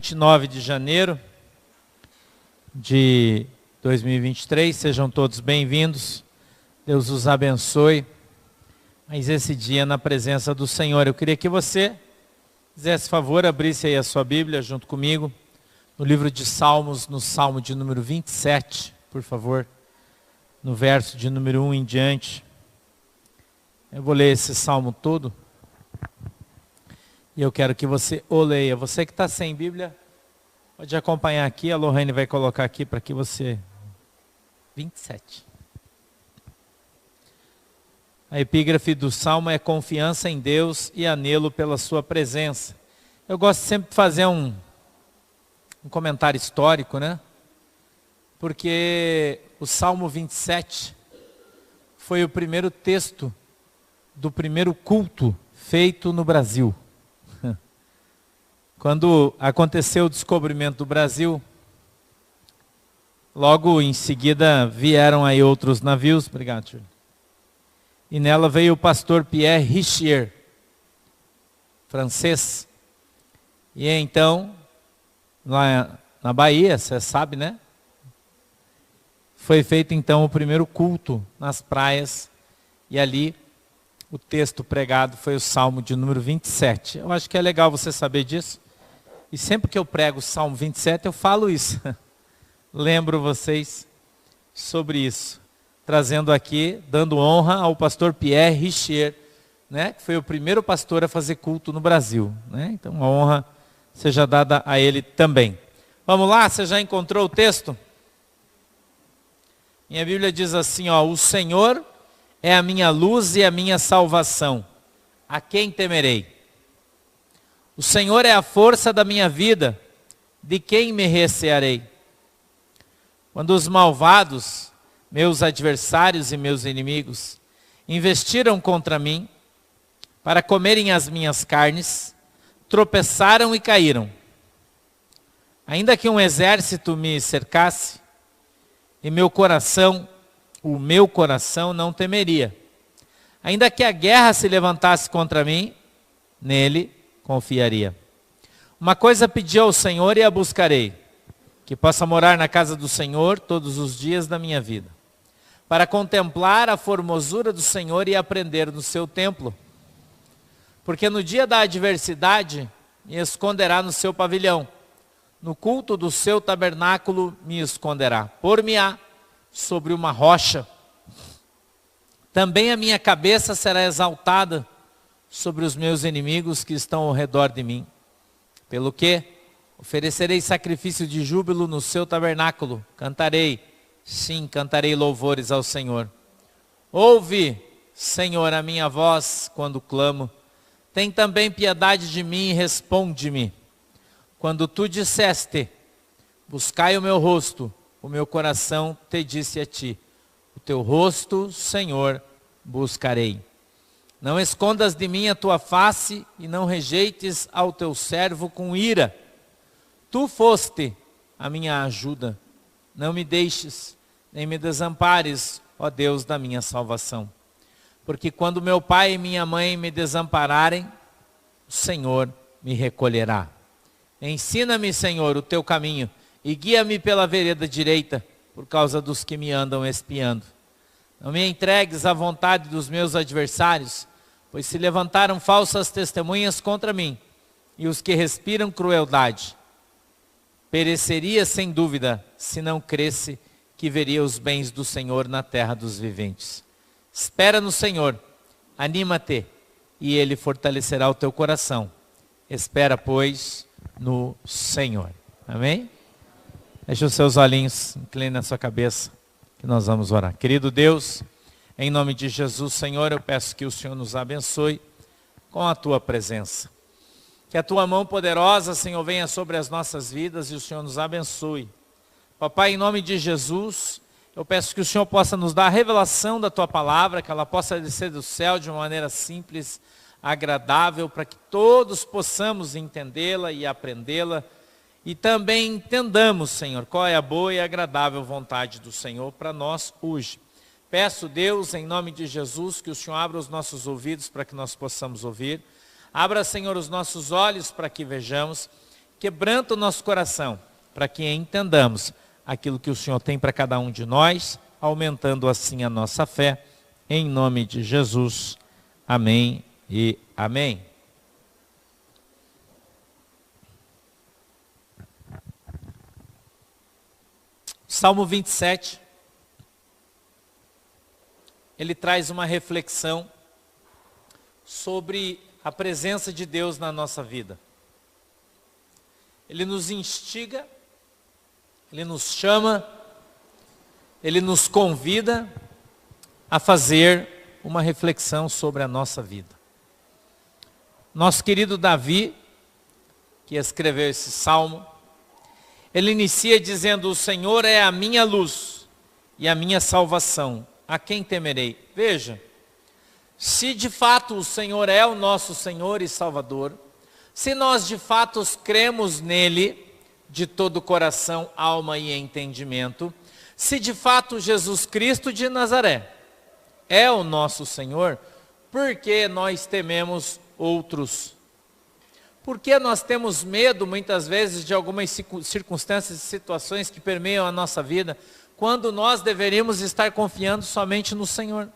29 de janeiro de 2023, sejam todos bem-vindos, Deus os abençoe, mas esse dia na presença do Senhor. Eu queria que você fizesse favor, abrisse aí a sua Bíblia junto comigo, no livro de Salmos, no Salmo de número 27, por favor, no verso de número 1 em diante. Eu vou ler esse salmo todo. E eu quero que você o leia. Você que está sem Bíblia, pode acompanhar aqui. A Lorraine vai colocar aqui para que você... 27. A epígrafe do Salmo é confiança em Deus e anelo pela sua presença. Eu gosto sempre de fazer um comentário histórico, né? Porque o Salmo 27 foi o primeiro texto do primeiro culto feito no Brasil. Quando aconteceu o descobrimento do Brasil, logo em seguida vieram aí outros navios, obrigado, senhor. E nela veio o pastor Pierre Richier, francês. E então, lá na Bahia, você sabe, né? Foi feito então o primeiro culto nas praias, e ali o texto pregado foi o Salmo de número 27. Eu acho que é legal você saber disso. E sempre que eu prego o Salmo 27, eu falo isso. Lembro vocês sobre isso. Trazendo aqui, dando honra ao pastor Pierre Richier, né, que foi o primeiro pastor a fazer culto no Brasil. Né? Então, a honra seja dada a ele também. Vamos lá, você já encontrou o texto? Minha Bíblia diz assim, ó, o Senhor é a minha luz e a minha salvação. A quem temerei? O Senhor é a força da minha vida, de quem me recearei? Quando os malvados, meus adversários e meus inimigos, investiram contra mim, para comerem as minhas carnes, tropeçaram e caíram. Ainda que um exército me cercasse, e o meu coração não temeria. Ainda que a guerra se levantasse contra mim, nele confiaria. Uma coisa pedi ao Senhor e a buscarei, que possa morar na casa do Senhor todos os dias da minha vida, para contemplar a formosura do Senhor e aprender no seu templo. Porque no dia da adversidade me esconderá no seu pavilhão, no culto do seu tabernáculo me esconderá. Por-me-á sobre uma rocha. Também a minha cabeça será exaltada sobre os meus inimigos que estão ao redor de mim. Pelo que oferecerei sacrifício de júbilo no seu tabernáculo. Cantarei, sim, cantarei louvores ao Senhor. Ouve, Senhor, a minha voz quando clamo. Tem também piedade de mim e responde-me. Quando tu disseste, buscai o meu rosto, o meu coração te disse a ti, o teu rosto, Senhor, buscarei. Não escondas de mim a tua face e não rejeites ao teu servo com ira. Tu foste a minha ajuda. Não me deixes, nem me desampares, ó Deus da minha salvação. Porque quando meu pai e minha mãe me desampararem, o Senhor me recolherá. Ensina-me, Senhor, o teu caminho e guia-me pela vereda direita, por causa dos que me andam espiando. Não me entregues à vontade dos meus adversários, pois se levantaram falsas testemunhas contra mim, e os que respiram crueldade. Pereceria sem dúvida, se não cresce, que veria os bens do Senhor na terra dos viventes. Espera no Senhor, anima-te, e Ele fortalecerá o teu coração. Espera, pois, no Senhor. Amém? Deixe os seus olhinhos, incline a sua cabeça, que nós vamos orar. Querido Deus, em nome de Jesus, Senhor, eu peço que o Senhor nos abençoe com a tua presença. Que a tua mão poderosa, Senhor, venha sobre as nossas vidas e o Senhor nos abençoe. Papai, em nome de Jesus, eu peço que o Senhor possa nos dar a revelação da tua palavra, que ela possa descer do céu de uma maneira simples, agradável, para que todos possamos entendê-la e aprendê-la. E também entendamos, Senhor, qual é a boa e agradável vontade do Senhor para nós hoje. Peço, Deus, em nome de Jesus, que o Senhor abra os nossos ouvidos para que nós possamos ouvir. Abra, Senhor, os nossos olhos para que vejamos. quebranta o nosso coração, para que entendamos aquilo que o Senhor tem para cada um de nós, aumentando assim a nossa fé, em nome de Jesus. Amém e amém. Salmo 27, ele traz uma reflexão sobre a presença de Deus na nossa vida. Ele nos instiga, ele nos chama, ele nos convida a fazer uma reflexão sobre a nossa vida. Nosso querido Davi, que escreveu esse salmo, ele inicia dizendo: o Senhor é a minha luz e a minha salvação, a quem temerei? Veja, se de fato o Senhor é o nosso Senhor e Salvador, se nós de fato cremos nele de todo o coração, alma e entendimento, se de fato Jesus Cristo de Nazaré é o nosso Senhor, por que nós tememos outros? Por que nós temos medo muitas vezes de algumas circunstâncias e situações que permeiam a nossa vida, quando nós deveríamos estar confiando somente no Senhor?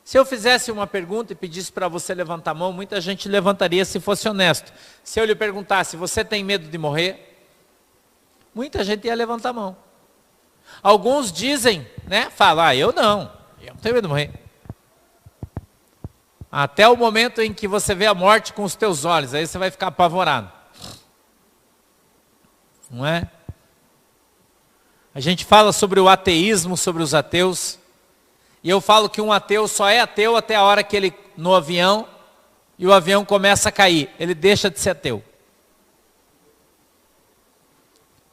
Se eu fizesse uma pergunta e pedisse para você levantar a mão, muita gente levantaria se fosse honesto. Se eu lhe perguntasse: você tem medo de morrer? Muita gente ia levantar a mão. Alguns dizem, falam: eu não tenho medo de morrer. Até o momento em que você vê a morte com os teus olhos, aí você vai ficar apavorado. Não é? A gente fala sobre o ateísmo, sobre os ateus, e eu falo que um ateu só é ateu até a hora que ele, no avião, e o avião começa a cair, ele deixa de ser ateu.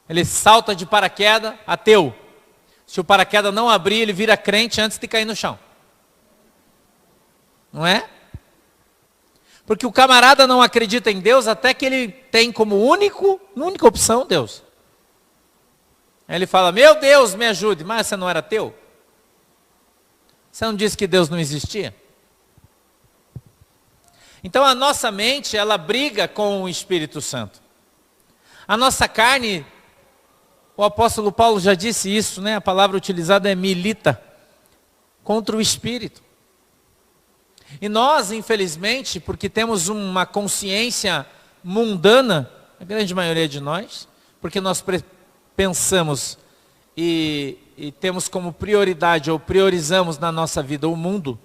Ele salta de paraquedas, ateu. Se o paraquedas não abrir, ele vira crente antes de cair no chão. Não é? Porque o camarada não acredita em Deus até que ele tem como única opção Deus. Aí ele fala: meu Deus, me ajude. Mas você não era ateu? Você não disse que Deus não existia? Então a nossa mente, ela briga com o Espírito Santo. A nossa carne, o apóstolo Paulo já disse isso, a palavra utilizada é milita contra o Espírito. E nós, infelizmente, porque temos uma consciência mundana, a grande maioria de nós, porque nós pensamos e temos como prioridade, ou priorizamos na nossa vida o mundo,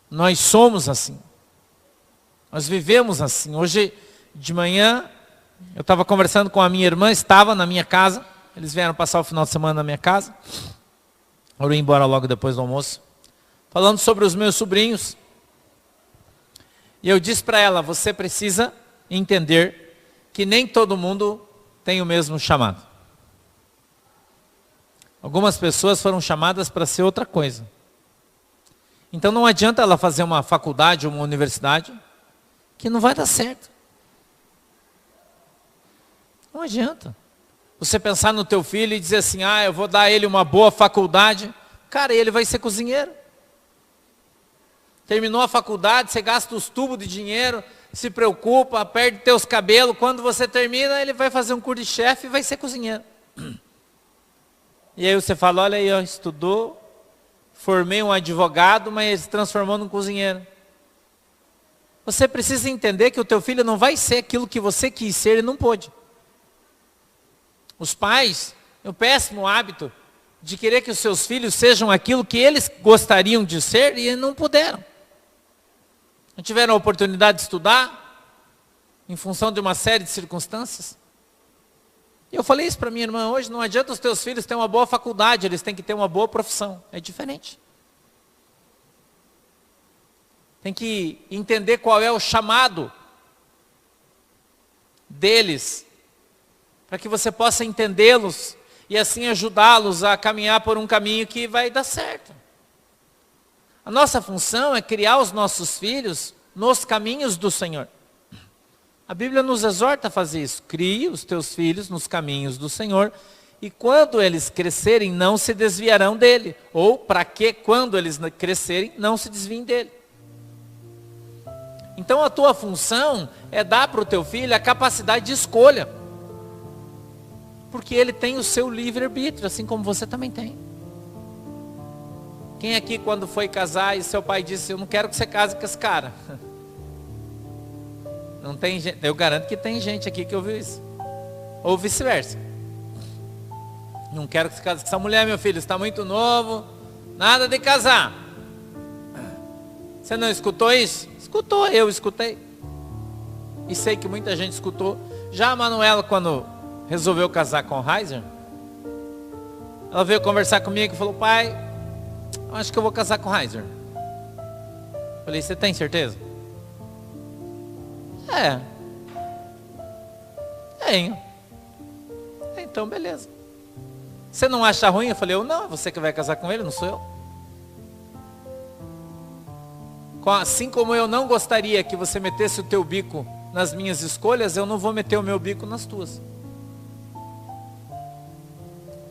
nós somos assim. Nós vivemos assim. Hoje de manhã, eu estava conversando com a minha irmã, estava na minha casa, eles vieram passar o final de semana na minha casa, eu ia embora logo depois do almoço, falando sobre os meus sobrinhos. E eu disse para ela: você precisa entender que nem todo mundo tem o mesmo chamado. Algumas pessoas foram chamadas para ser outra coisa. Então não adianta ela fazer uma faculdade ou uma universidade que não vai dar certo. Não adianta. Você pensar no teu filho e dizer assim: eu vou dar a ele uma boa faculdade. Cara, ele vai ser cozinheiro. Terminou a faculdade, você gasta os tubos de dinheiro, se preocupa, perde teus cabelos. Quando você termina, ele vai fazer um curso de chefe e vai ser cozinheiro. E aí você fala: olha aí, estudou, formei um advogado, mas ele se transformou num cozinheiro. Você precisa entender que o teu filho não vai ser aquilo que você quis ser e não pôde. Os pais têm o péssimo hábito de querer que os seus filhos sejam aquilo que eles gostariam de ser e não puderam. Não tiveram a oportunidade de estudar em função de uma série de circunstâncias. E eu falei isso para minha irmã hoje: não adianta os teus filhos terem uma boa faculdade, eles têm que ter uma boa profissão. É diferente. Tem que entender qual é o chamado deles, para que você possa entendê-los e assim ajudá-los a caminhar por um caminho que vai dar certo. A nossa função é criar os nossos filhos nos caminhos do Senhor. A Bíblia nos exorta a fazer isso. Crie os teus filhos nos caminhos do Senhor, e quando eles crescerem, não se desviarão dele. Ou para que, quando eles crescerem, não se desviem dele. Então a tua função é dar para o teu filho a capacidade de escolha. Porque ele tem o seu livre-arbítrio, assim como você também tem. Quem aqui quando foi casar e seu pai disse, eu não quero que você case com esse cara? Não tem gente, eu garanto que tem gente aqui que ouviu isso. Ou vice-versa. Não quero que você case com essa mulher, meu filho, está muito novo, nada de casar. Você não escutou isso? Escutou, eu escutei. E sei que muita gente escutou. Já a Manuela, quando resolveu casar com o Heiser, ela veio conversar comigo e falou, pai, acho que eu vou casar com o Heiser. Falei, você tem certeza? Tenho. Então beleza. Você não acha ruim? Eu falei, não, é você que vai casar com ele, não sou eu. Assim como eu não gostaria que você metesse o teu bico nas minhas escolhas, eu não vou meter o meu bico nas tuas.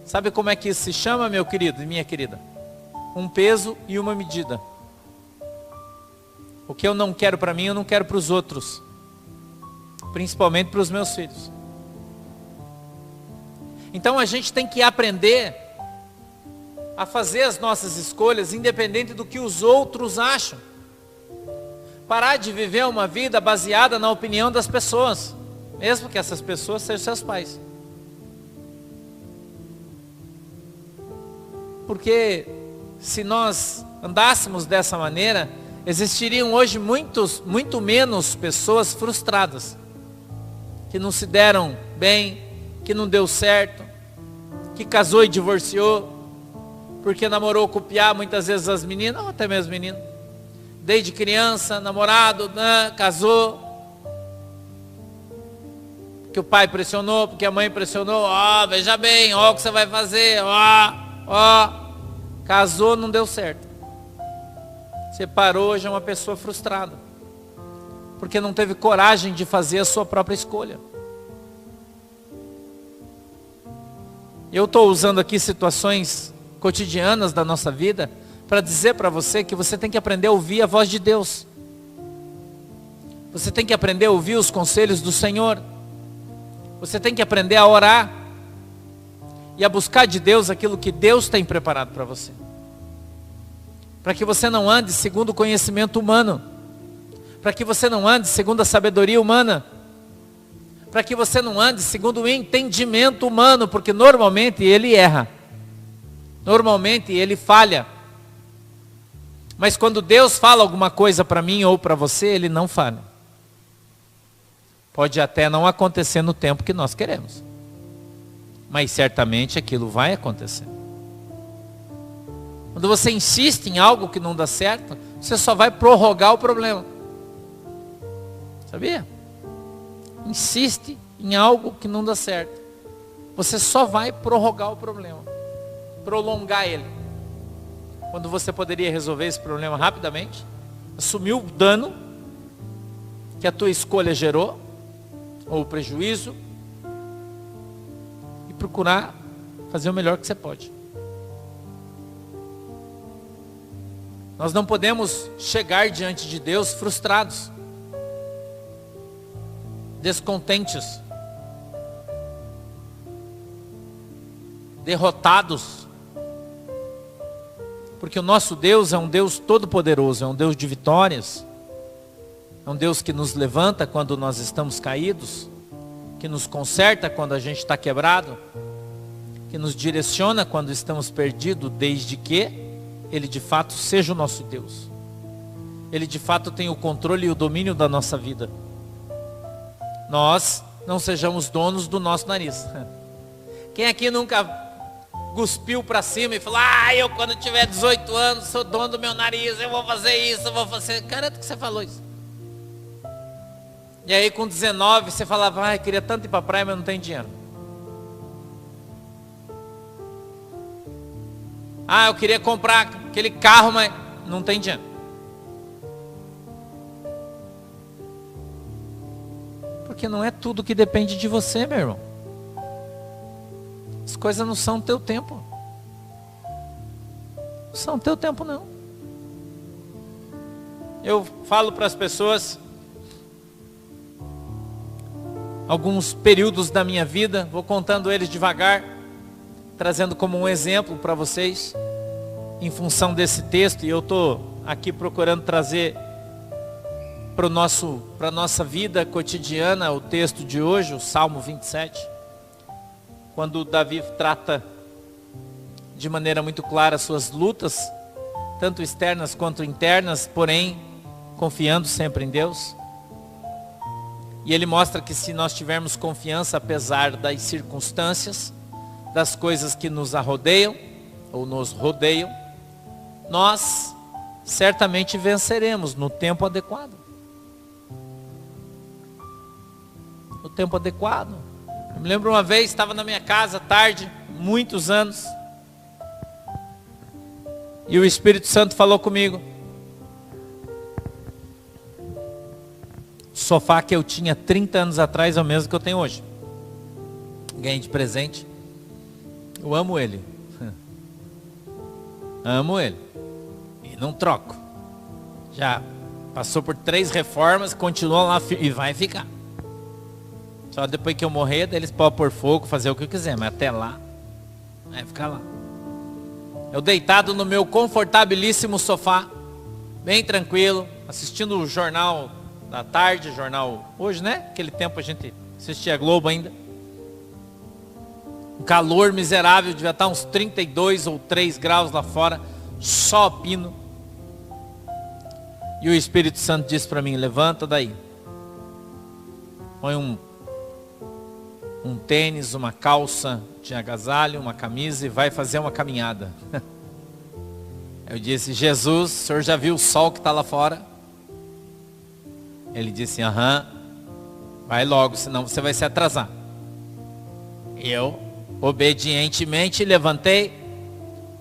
Sabe como é que isso se chama, meu querido e minha querida? Um peso e uma medida. O que eu não quero para mim, eu não quero para os outros. Principalmente para os meus filhos. Então a gente tem que aprender a fazer as nossas escolhas independente do que os outros acham. Parar de viver uma vida baseada na opinião das pessoas, mesmo que essas pessoas sejam seus pais. Porque se nós andássemos dessa maneira, existiriam hoje muito menos pessoas frustradas, que não se deram bem, que não deu certo, que casou e divorciou, porque namorou com o piá, muitas vezes as meninas, ou até mesmo menino, desde criança, namorado, casou, porque o pai pressionou, porque a mãe pressionou, veja bem, o que você vai fazer, casou, não deu certo, separou, hoje é uma pessoa frustrada, porque não teve coragem de fazer a sua própria escolha. Eu estou usando aqui situações cotidianas da nossa vida para dizer para você que você tem que aprender a ouvir a voz de Deus. Você tem que aprender a ouvir os conselhos do Senhor. Você tem que aprender a orar e a buscar de Deus aquilo que Deus tem preparado para você. Para que você não ande segundo o conhecimento humano. Para que você não ande segundo a sabedoria humana. Para que você não ande segundo o entendimento humano, porque normalmente ele erra. Normalmente ele falha. Mas quando Deus fala alguma coisa para mim ou para você, ele não falha. Pode até não acontecer no tempo que nós queremos. Mas certamente aquilo vai acontecer. Quando você insiste em algo que não dá certo, você só vai prorrogar o problema. Sabia? Insiste em algo que não dá certo. Você só vai prorrogar o problema. Prolongar ele. Quando você poderia resolver esse problema rapidamente, assumir o dano que a tua escolha gerou, ou o prejuízo, e procurar fazer o melhor que você pode. Nós não podemos chegar diante de Deus frustrados, descontentes, derrotados, porque o nosso Deus é um Deus todo-poderoso, é um Deus de vitórias, é um Deus que nos levanta quando nós estamos caídos, que nos conserta quando a gente está quebrado, que nos direciona quando estamos perdidos, desde que Ele de fato seja o nosso Deus. Ele de fato tem o controle e o domínio da nossa vida. Nós não sejamos donos do nosso nariz. Quem aqui nunca cuspiu para cima e falou, eu quando tiver 18 anos sou dono do meu nariz, eu vou fazer isso, eu vou fazer... Garanto que você falou isso. E aí com 19 você falava, queria tanto ir para a praia, mas não tem dinheiro. Eu queria comprar aquele carro, mas não tem dinheiro. Porque não é tudo que depende de você, meu irmão. As coisas não são teu tempo. Não são teu tempo, não. Eu falo para as pessoas alguns períodos da minha vida, vou contando eles devagar, trazendo como um exemplo para vocês, em função desse texto, e eu estou aqui procurando trazer para a nossa vida cotidiana o texto de hoje, o Salmo 27, quando Davi trata de maneira muito clara suas lutas, tanto externas quanto internas, porém confiando sempre em Deus. E ele mostra que se nós tivermos confiança apesar das circunstâncias, das coisas que nos arrodeiam ou nos rodeiam, nós certamente venceremos no tempo adequado. No tempo adequado. Eu me lembro uma vez, estava na minha casa tarde, muitos anos, e o Espírito Santo falou comigo. O sofá que eu tinha 30 anos atrás é o mesmo que eu tenho hoje. Ganhei de presente. Eu amo ele. Amo ele. E não troco. Já passou por 3 reformas, continua lá e vai ficar. Só depois que eu morrer, eles podem pôr fogo, fazer o que eu quiser, mas até lá, vai ficar lá. Eu deitado no meu confortabilíssimo sofá, bem tranquilo, assistindo o jornal da tarde, jornal hoje, né? Aquele tempo a gente assistia a Globo ainda. Um calor miserável, devia estar uns 32 ou 3 graus lá fora, só pino. E o Espírito Santo disse para mim, levanta daí. Põe um tênis, uma calça de agasalho, uma camisa e vai fazer uma caminhada. Eu disse, Jesus, o senhor já viu o sol que está lá fora? Ele disse, aham, vai logo, senão você vai se atrasar. Eu, obedientemente, levantei,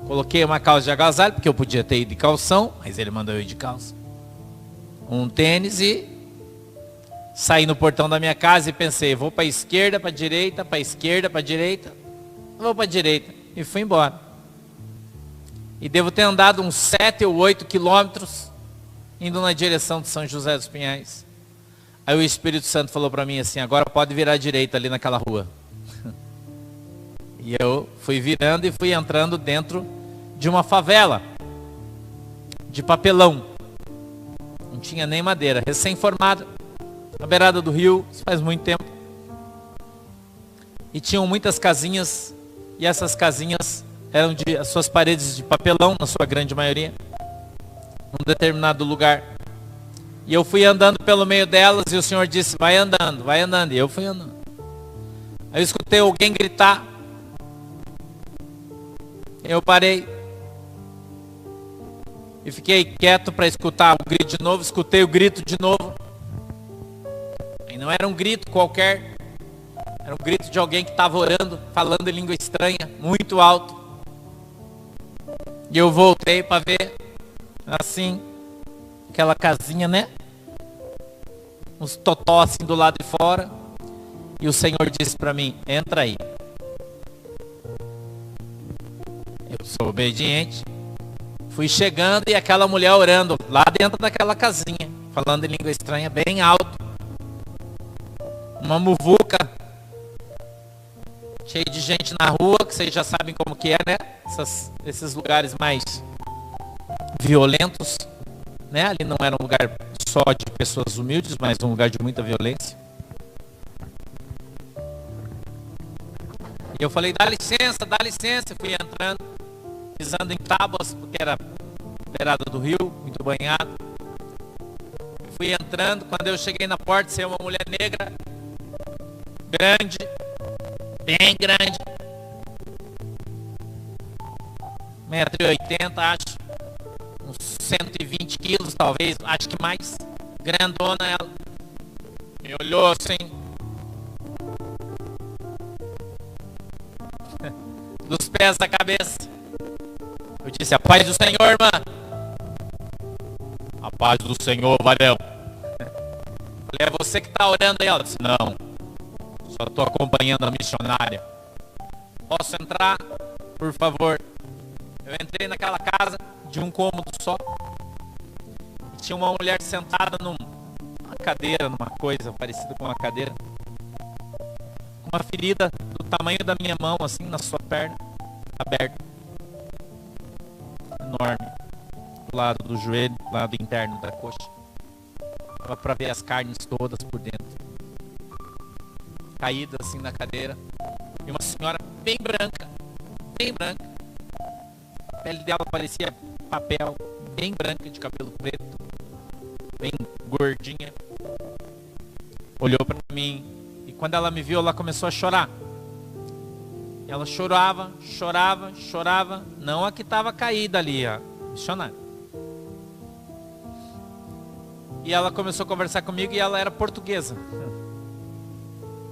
coloquei uma calça de agasalho, porque eu podia ter ido de calção, mas ele mandou eu ir de calça. Um tênis e saí no portão da minha casa e pensei, vou para a esquerda, para a direita, para a esquerda, para a direita, vou para a direita. E fui embora. E devo ter andado uns 7 ou 8 quilômetros, indo na direção de São José dos Pinhais. Aí o Espírito Santo falou para mim assim, agora pode virar à direita ali naquela rua. E eu fui virando e fui entrando dentro de uma favela, de papelão. Não tinha nem madeira, recém-formada, na beirada do rio, isso faz muito tempo. E tinham muitas casinhas, e essas casinhas eram de as suas paredes de papelão, na sua grande maioria, num determinado lugar. E eu fui andando pelo meio delas e o Senhor disse, vai andando, e eu fui andando. Aí eu escutei alguém gritar, eu parei e fiquei quieto para escutar o grito de novo, escutei o grito de novo. E não era um grito qualquer, era um grito de alguém que estava orando, falando em língua estranha, muito alto. E eu voltei para ver, assim, aquela casinha, né? Uns totó assim do lado de fora. E o Senhor disse para mim, entra aí. Eu sou obediente. Fui chegando e aquela mulher orando lá dentro daquela casinha, falando em língua estranha, bem alto. Uma muvuca, cheio de gente na rua, que vocês já sabem como que é, né? Esses lugares mais violentos, né? Ali não era um lugar só de pessoas humildes, mas um lugar de muita violência. E eu falei, dá licença, fui entrando, pisando em tábuas, porque era beirada do rio, muito banhado. Fui entrando, quando eu cheguei na porta, saiu uma mulher negra, grande, bem grande, 1,80 m, acho, uns 120 quilos talvez, acho que mais, grandona ela, me olhou assim, dos pés da cabeça. Eu disse, a paz do Senhor, irmã. A paz do Senhor, varão. Falei, é você que está orando aí? Ela disse, não, só estou acompanhando a missionária. Posso entrar, por favor? Eu entrei naquela casa de um cômodo só. E tinha uma mulher sentada numa cadeira, numa coisa parecida com uma cadeira. uma ferida do tamanho da minha mão, assim, na sua perna, aberta. Enorme. Do lado do joelho, do lado interno da coxa. Dava para ver as carnes todas por dentro. Caída assim na cadeira. E uma senhora bem branca. Bem branca. A pele dela parecia papel. Bem branca, de cabelo preto. Bem gordinha. Olhou para mim. E quando ela me viu, ela começou a chorar. Ela chorava, chorava, chorava. Não a que estava caída ali, a missionária. E ela começou a conversar comigo e ela era portuguesa.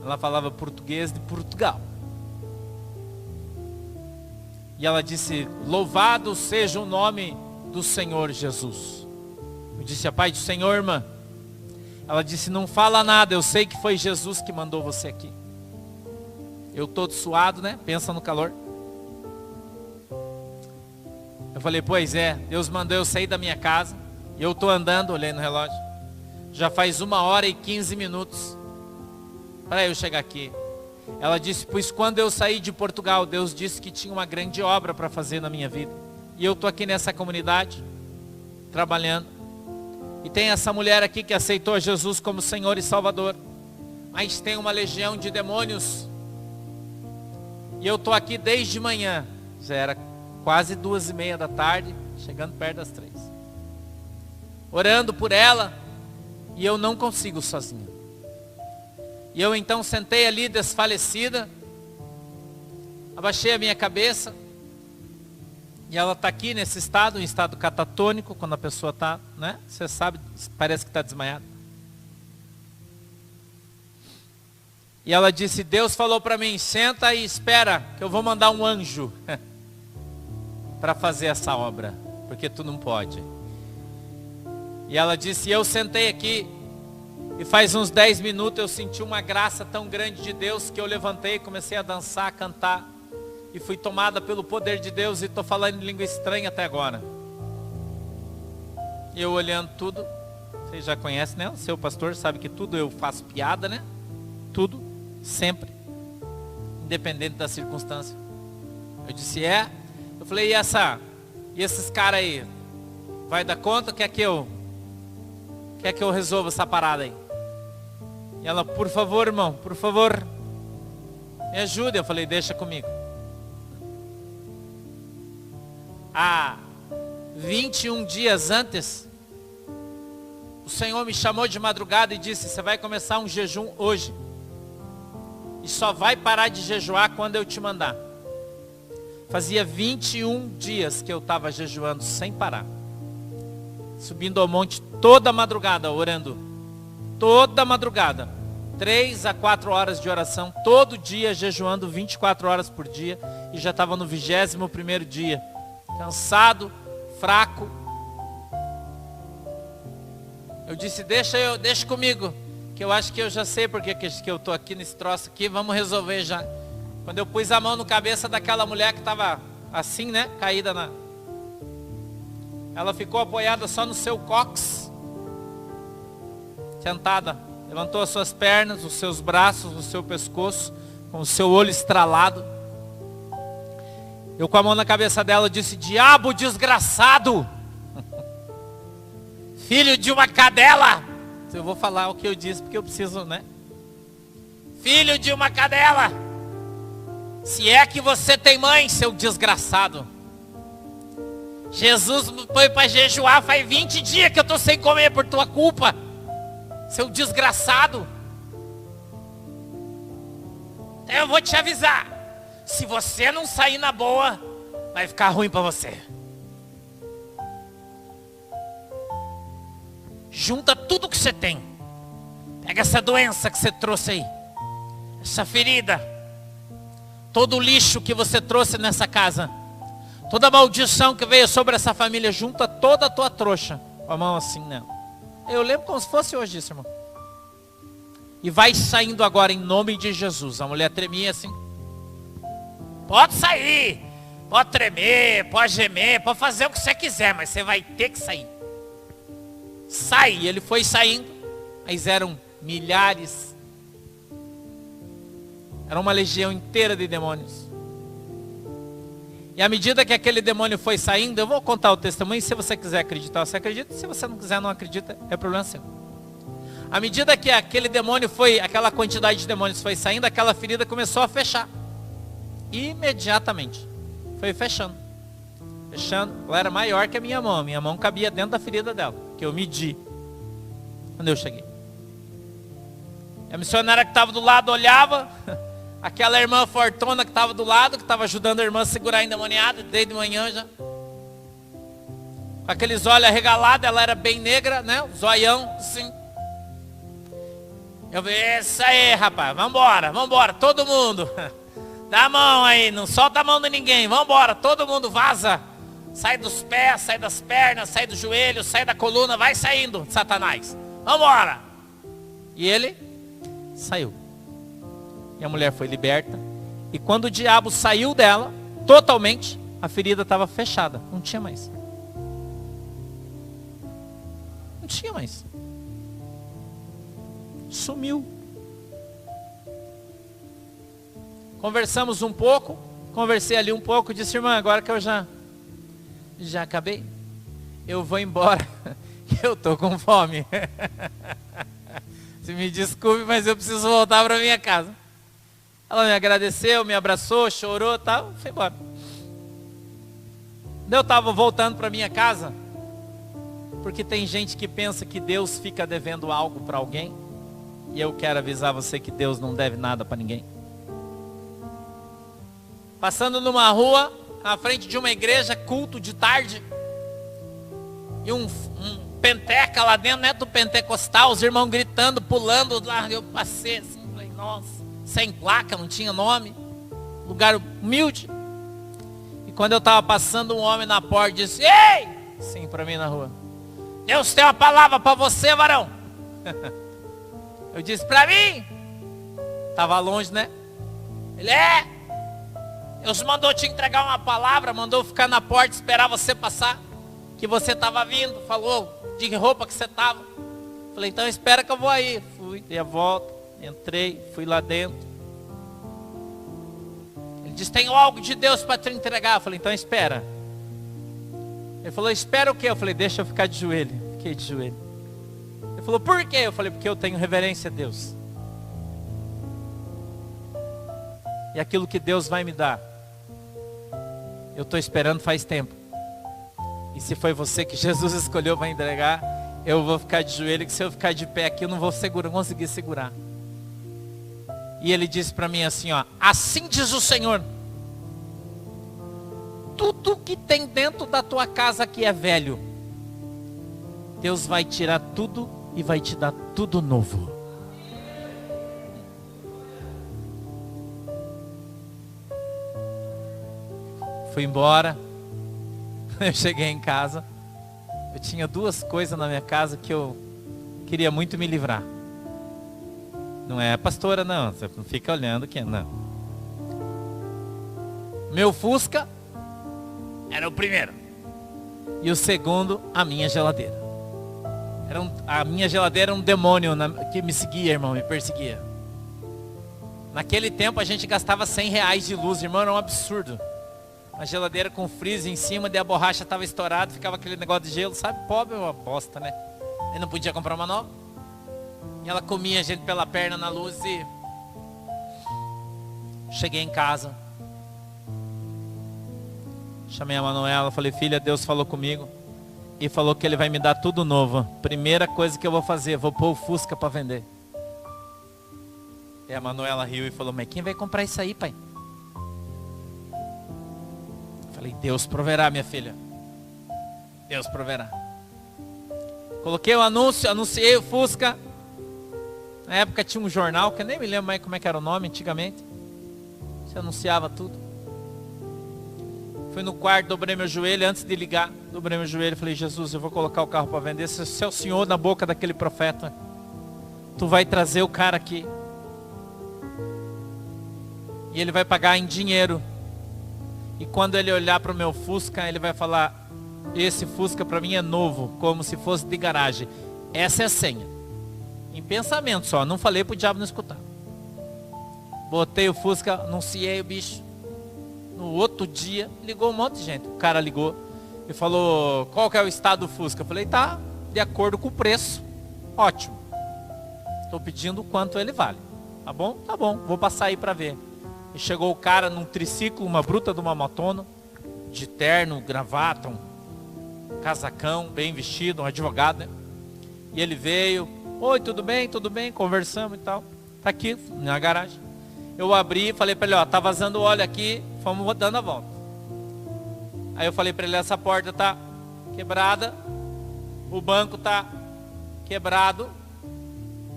Ela falava português de Portugal. E ela disse: louvado seja o nome do Senhor Jesus. Eu disse: a paz do Senhor, irmã. Ela disse: não fala nada, eu sei que foi Jesus que mandou você aqui. Eu todo suado, né? Pensa no calor. Eu falei: pois é, Deus mandou eu sair da minha casa. E eu tô andando, olhei no relógio. Já faz 1h15 para eu chegar aqui. Ela disse: pois quando eu saí de Portugal, Deus disse que tinha uma grande obra para fazer na minha vida. E eu tô aqui nessa comunidade, trabalhando. E tem essa mulher aqui que aceitou Jesus como Senhor e Salvador. Mas tem uma legião de demônios. E eu tô aqui desde manhã. Já era quase 2h30 da tarde, chegando perto das 3. Orando por ela. E eu não consigo sozinho. E eu então sentei ali desfalecida. Abaixei a minha cabeça. E ela está aqui nesse estado, um estado catatônico, quando a pessoa está, né? Você sabe, parece que está desmaiada. E ela disse: Deus falou para mim, senta e espera, que eu vou mandar um anjo para fazer essa obra, porque tu não pode. E ela disse: eu sentei aqui, e faz uns 10 minutos eu senti uma graça tão grande de Deus, que eu levantei, comecei a dançar, a cantar, e fui tomada pelo poder de Deus, e estou falando em língua estranha até agora. E eu olhando tudo, vocês já conhecem, né? O seu pastor sabe que tudo eu faço piada, né? Tudo, sempre, independente da circunstância. Eu disse: é? Eu falei: e esses caras aí, vai dar conta? Quer que eu resolva essa parada aí? E ela: por favor, irmão, por favor, me ajude. Eu falei: deixa comigo. Há 21 dias antes, o Senhor me chamou de madrugada e disse: você vai começar um jejum hoje. E só vai parar de jejuar quando eu te mandar. Fazia 21 dias que eu estava jejuando sem parar. Subindo ao monte toda madrugada, orando. Toda madrugada. 3 a 4 horas de oração. Todo dia jejuando 24 horas por dia. E já estava no 21º dia. Cansado, fraco. Eu disse: deixa comigo, que eu acho que eu já sei porque que eu estou aqui nesse troço aqui. Vamos resolver já. Quando eu pus a mão no cabeça daquela mulher que estava assim, né, caída na... Ela ficou apoiada só no seu cóccix, sentada. Levantou as suas pernas, os seus braços, o seu pescoço, com o seu olho estralado. Eu com a mão na cabeça dela disse: diabo desgraçado, filho de uma cadela. Eu vou falar o que eu disse porque eu preciso, né? Filho de uma cadela, se é que você tem mãe, seu desgraçado. Jesus foi para jejuar, faz 20 dias que eu estou sem comer por tua culpa, seu desgraçado. Então eu vou te avisar, se você não sair na boa, vai ficar ruim para você. Junta tudo que você tem. Pega essa doença que você trouxe aí, essa ferida, todo o lixo que você trouxe nessa casa, toda a maldição que veio sobre essa família, junta toda a tua trouxa, com a mão assim nela. Eu lembro como se fosse hoje isso, irmão. E vai saindo agora em nome de Jesus. A mulher tremia assim. Pode sair, pode tremer, pode gemer, pode fazer o que você quiser, mas você vai ter que sair. Sai. E ele foi saindo, mas eram milhares Era uma legião inteira de demônios. E à medida que aquele demônio foi saindo, eu vou contar o testemunho, se você quiser acreditar, você acredita. Se você não quiser, não acredita, é problema seu. À medida que aquele demônio foi, aquela quantidade de demônios foi saindo, aquela ferida começou a fechar. Imediatamente. Foi fechando. Fechando. Ela era maior que a minha mão. Minha mão cabia dentro da ferida dela, que eu medi quando eu cheguei. A missionária que estava do lado olhava, aquela irmã fortuna que estava do lado, que estava ajudando a irmã a segurar a endemoniada, desde de manhã já. Com aqueles olhos arregalados, ela era bem negra, né? Zoião, assim. Eu vi, isso aí, rapaz, vambora, todo mundo. Dá a mão aí, não solta a mão de ninguém, vambora, todo mundo vaza. Sai dos pés, sai das pernas, sai do joelho, sai da coluna, vai saindo, Satanás. Vambora. E ele saiu. E a mulher foi liberta. E quando o diabo saiu dela, totalmente, a ferida estava fechada. Não tinha mais. Não tinha mais. Sumiu. Conversamos um pouco. Conversei ali um pouco. Disse, irmã, agora que eu já acabei, eu vou embora. Eu tô com fome. Se me desculpe, mas eu preciso voltar para minha casa. Ela me agradeceu, me abraçou, chorou e tal, foi embora. Eu estava voltando para minha casa, porque tem gente que pensa que Deus fica devendo algo para alguém, e eu quero avisar você que Deus não deve nada para ninguém. Passando numa rua, à frente de uma igreja, culto de tarde, e um penteca lá dentro, né, do pentecostal, os irmãos gritando, pulando lá, eu passei assim, falei, nossa, sem placa, não tinha nome, lugar humilde. E quando eu estava passando, um homem na porta disse, ei, sim, para mim na rua, Deus tem uma palavra para você, varão. Eu disse, para mim? Estava longe, né? Ele, Deus mandou te entregar uma palavra, mandou ficar na porta, esperar você passar, que você estava vindo, falou de que roupa que você estava. Falei, então espera que eu vou aí. Fui, dei a volta, entrei, fui lá dentro. Ele disse, tenho algo de Deus para te entregar. Eu falei, então espera. Ele falou, espera o quê? Eu falei, deixa eu ficar de joelho. Fiquei de joelho. Ele falou, por quê? Eu falei, porque eu tenho reverência a Deus. E aquilo que Deus vai me dar, eu estou esperando faz tempo. E se foi você que Jesus escolheu para entregar, eu vou ficar de joelho, que se eu ficar de pé aqui, eu não vou conseguir segurar. E ele disse para mim assim, ó, assim diz o Senhor, tudo que tem dentro da tua casa que é velho, Deus vai tirar tudo e vai te dar tudo novo. Fui embora. Eu cheguei em casa, eu tinha duas coisas na minha casa que eu queria muito me livrar. Não é pastora não, você não fica olhando que não. Meu Fusca era o primeiro. E o segundo, a minha geladeira. A minha geladeira era um demônio que me seguia, irmão, me perseguia. Naquele tempo a gente gastava R$100 de luz, irmão, era um absurdo. Uma geladeira com freezer em cima, daí a borracha estava estourada, ficava aquele negócio de gelo, sabe? Pobre é uma bosta, né? Eu não podia comprar uma nova. E ela comia a gente pela perna na luz e... Cheguei em casa. Chamei a Manuela, falei, filha, Deus falou comigo. E falou que Ele vai me dar tudo novo. Primeira coisa que eu vou fazer, vou pôr o Fusca para vender. E a Manuela riu e falou, mas quem vai comprar isso aí, pai? Falei, Deus proverá, minha filha. Deus proverá. Coloquei o anúncio, anunciei o Fusca. Na época tinha um jornal, que eu nem me lembro mais como é que era o nome antigamente. Você anunciava tudo. Fui no quarto, dobrei meu joelho, antes de ligar, dobrei meu joelho e falei, Jesus, eu vou colocar o carro para vender. Se é o Senhor na boca daquele profeta, Tu vai trazer o cara aqui. E ele vai pagar em dinheiro. E quando ele olhar para o meu Fusca, ele vai falar, esse Fusca para mim é novo, como se fosse de garagem. Essa é a senha. Em pensamento só, não falei para o diabo não escutar. Botei o Fusca, anunciei o bicho. No outro dia, ligou um monte de gente. O cara ligou e falou, qual que é o estado do Fusca? Eu falei, tá de acordo com o preço. Ótimo. Estou pedindo o quanto ele vale. Tá bom? Tá bom, vou passar aí para ver. E chegou o cara num triciclo, uma bruta de uma motona, de terno, gravata, um casacão, bem vestido, um advogado, né? E ele veio, oi, tudo bem, conversamos e tal. Tá aqui, na garagem. Eu abri e falei para ele, ó, tá vazando óleo aqui, fomos dando a volta. Aí eu falei para ele, essa porta tá quebrada, o banco tá quebrado,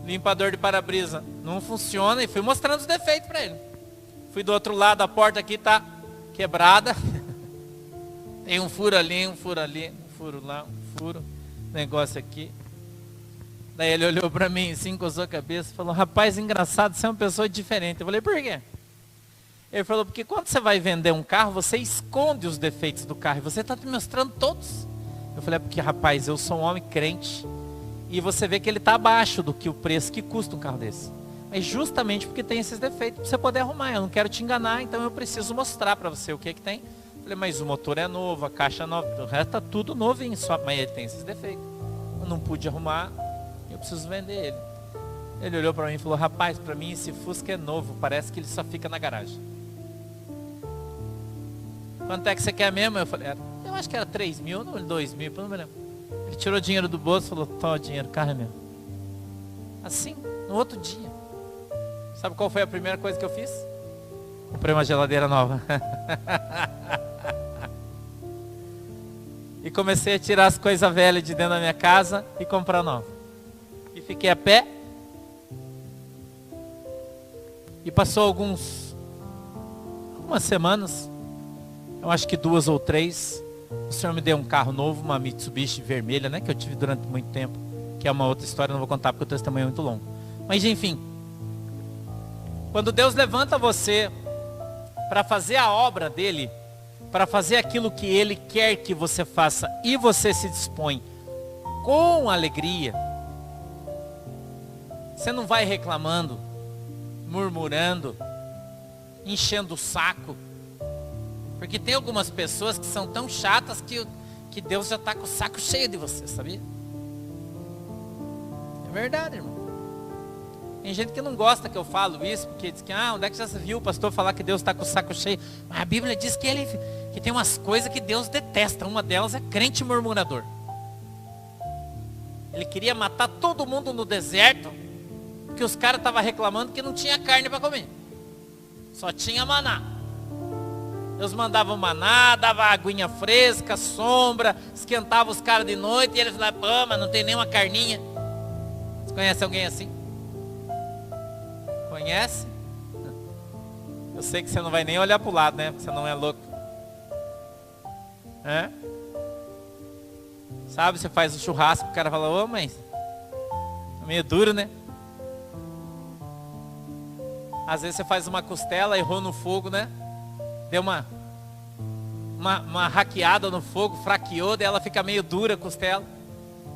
limpador de para-brisa não funciona, e fui mostrando os defeitos para ele. Fui do outro lado, a porta aqui tá quebrada, tem um furo ali, um furo ali, um furo lá, um furo, negócio aqui. Daí ele olhou para mim assim, coçou a cabeça e falou, rapaz, engraçado, você é uma pessoa diferente. Eu falei, por quê? Ele falou, porque quando você vai vender um carro, você esconde os defeitos do carro, e você está te mostrando todos. Eu falei, é porque, rapaz, eu sou um homem crente, e você vê que ele está abaixo do que o preço que custa um carro desse. Mas justamente porque tem esses defeitos, para você poder arrumar. Eu não quero te enganar, então eu preciso mostrar para você o que tem. Eu falei, mas o motor é novo, a caixa é nova, o resto está tudo novinho, só, mas ele tem esses defeitos. Eu não pude arrumar, eu preciso vender ele. Ele olhou para mim e falou, rapaz, para mim esse Fusca é novo, parece que ele só fica na garagem. Quanto é que você quer mesmo? Eu falei, eu acho que era 3 mil, não 2 mil, não me lembro. Ele tirou dinheiro do bolso e falou, toma o dinheiro, carro é meu. Assim, no outro dia. Sabe qual foi a primeira coisa que eu fiz? Comprei uma geladeira nova. E comecei a tirar as coisas velhas de dentro da minha casa e comprar nova. E fiquei a pé. E passou algumas semanas, eu acho que 2 ou 3, o Senhor me deu um carro novo, uma Mitsubishi vermelha, né, que eu tive durante muito tempo, que é uma outra história, não vou contar porque o testemunho é muito longo. Mas enfim, quando Deus levanta você para fazer a obra dele, para fazer aquilo que ele quer que você faça, e você se dispõe com alegria, você não vai reclamando, murmurando, enchendo o saco. Porque tem algumas pessoas que são tão chatas que Deus já está com o saco cheio de você, sabia? É verdade, irmão. Tem gente que não gosta que eu falo isso, porque diz que, onde é que já se viu o pastor falar que Deus está com o saco cheio? Mas a Bíblia diz que tem umas coisas que Deus detesta. Uma delas é crente murmurador. Ele queria matar todo mundo no deserto, porque os caras estavam reclamando que não tinha carne para comer. Só tinha maná. Deus mandava o maná, dava aguinha fresca, sombra, esquentava os caras de noite, e eles falavam, pô, mas não tem nenhuma carninha. Você conhece alguém assim? Conhece? Eu sei que você não vai nem olhar para o lado, né? Porque você não é louco. É? Sabe, você faz o churrasco, o cara fala, ô, mas é meio duro, né? Às vezes você faz uma costela, errou no fogo, né? Deu uma hackeada no fogo, fraqueou, daí ela fica meio dura a costela.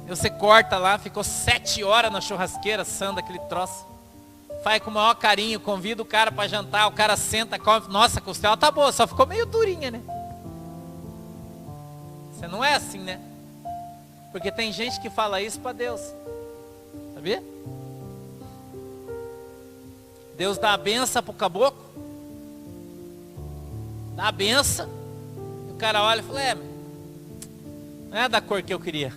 E você corta lá, ficou 7 horas na churrasqueira, assando aquele troço. Faz com o maior carinho, convida o cara para jantar, o cara senta, come, nossa, a costela tá boa, só ficou meio durinha, né? Você não é assim, né? Porque tem gente que fala isso para Deus. Sabia? Deus dá a benção pro caboclo. Dá a benção. E o cara olha e fala, não é da cor que eu queria.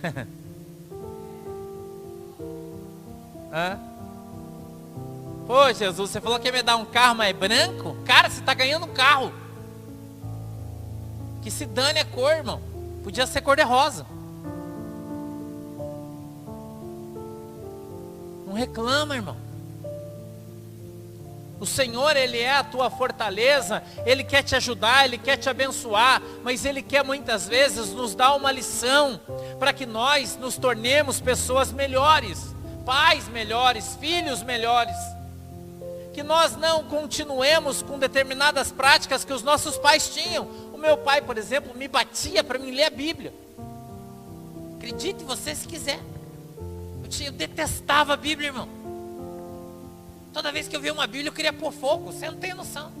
Hã? Pô, Jesus, você falou que ia me dar um carro, mas é branco? Cara, você está ganhando um carro. Que se dane a cor, irmão. Podia ser cor de rosa. Não reclama, irmão. O Senhor, Ele é a tua fortaleza, Ele quer te ajudar, Ele quer te abençoar, mas Ele quer muitas vezes nos dar uma lição, para que nós nos tornemos pessoas melhores, pais melhores, filhos melhores. Que nós não continuemos com determinadas práticas que os nossos pais tinham. O meu pai, por exemplo, me batia para mim ler a Bíblia. Acredite você se quiser. Eu detestava a Bíblia, irmão. Toda vez que eu via uma Bíblia eu queria pôr fogo, você não tem noção.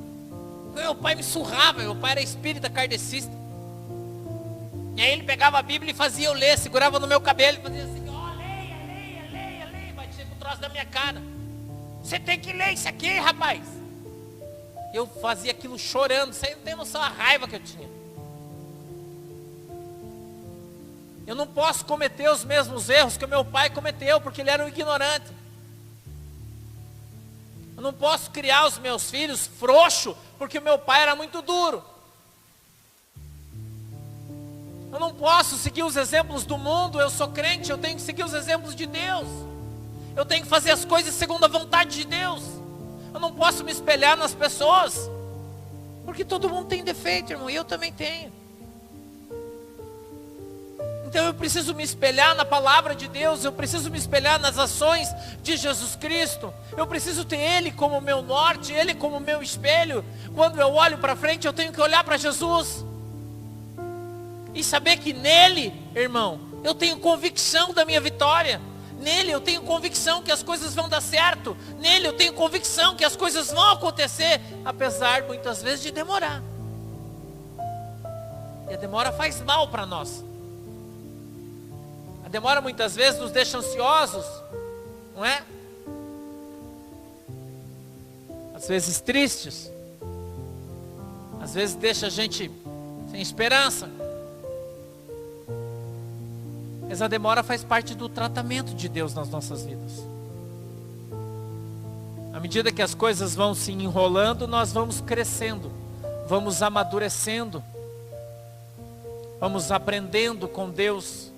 Meu pai me surrava, meu pai era espírita kardecista. E aí ele pegava a Bíblia e fazia eu ler, segurava no meu cabelo e fazia assim, ó, leia, batia com o troço da minha cara. Você tem que ler isso aqui, rapaz. Eu fazia aquilo chorando, você não tem noção da raiva que eu tinha. Eu não posso cometer os mesmos erros que o meu pai cometeu, porque ele era um ignorante. Eu não posso criar os meus filhos frouxo, porque o meu pai era muito duro. Eu não posso seguir os exemplos do mundo, eu sou crente, eu tenho que seguir os exemplos de Deus. Eu tenho que fazer as coisas segundo a vontade de Deus. Eu não posso me espelhar nas pessoas, porque todo mundo tem defeito, irmão, e eu também tenho. Então eu preciso me espelhar na palavra de Deus, eu preciso me espelhar nas ações de Jesus Cristo. Eu preciso ter Ele como meu norte, Ele como meu espelho. Quando eu olho para frente, eu tenho que olhar para Jesus. E saber que nele, irmão, eu tenho convicção da minha vitória. Nele eu tenho convicção que as coisas vão dar certo. Nele eu tenho convicção que as coisas vão acontecer, apesar muitas vezes de demorar. E a demora faz mal para nós. A demora muitas vezes nos deixa ansiosos, não é? Às vezes tristes. Às vezes deixa a gente sem esperança. Mas a demora faz parte do tratamento de Deus nas nossas vidas. À medida que as coisas vão se enrolando, nós vamos crescendo, vamos amadurecendo, vamos aprendendo com Deus.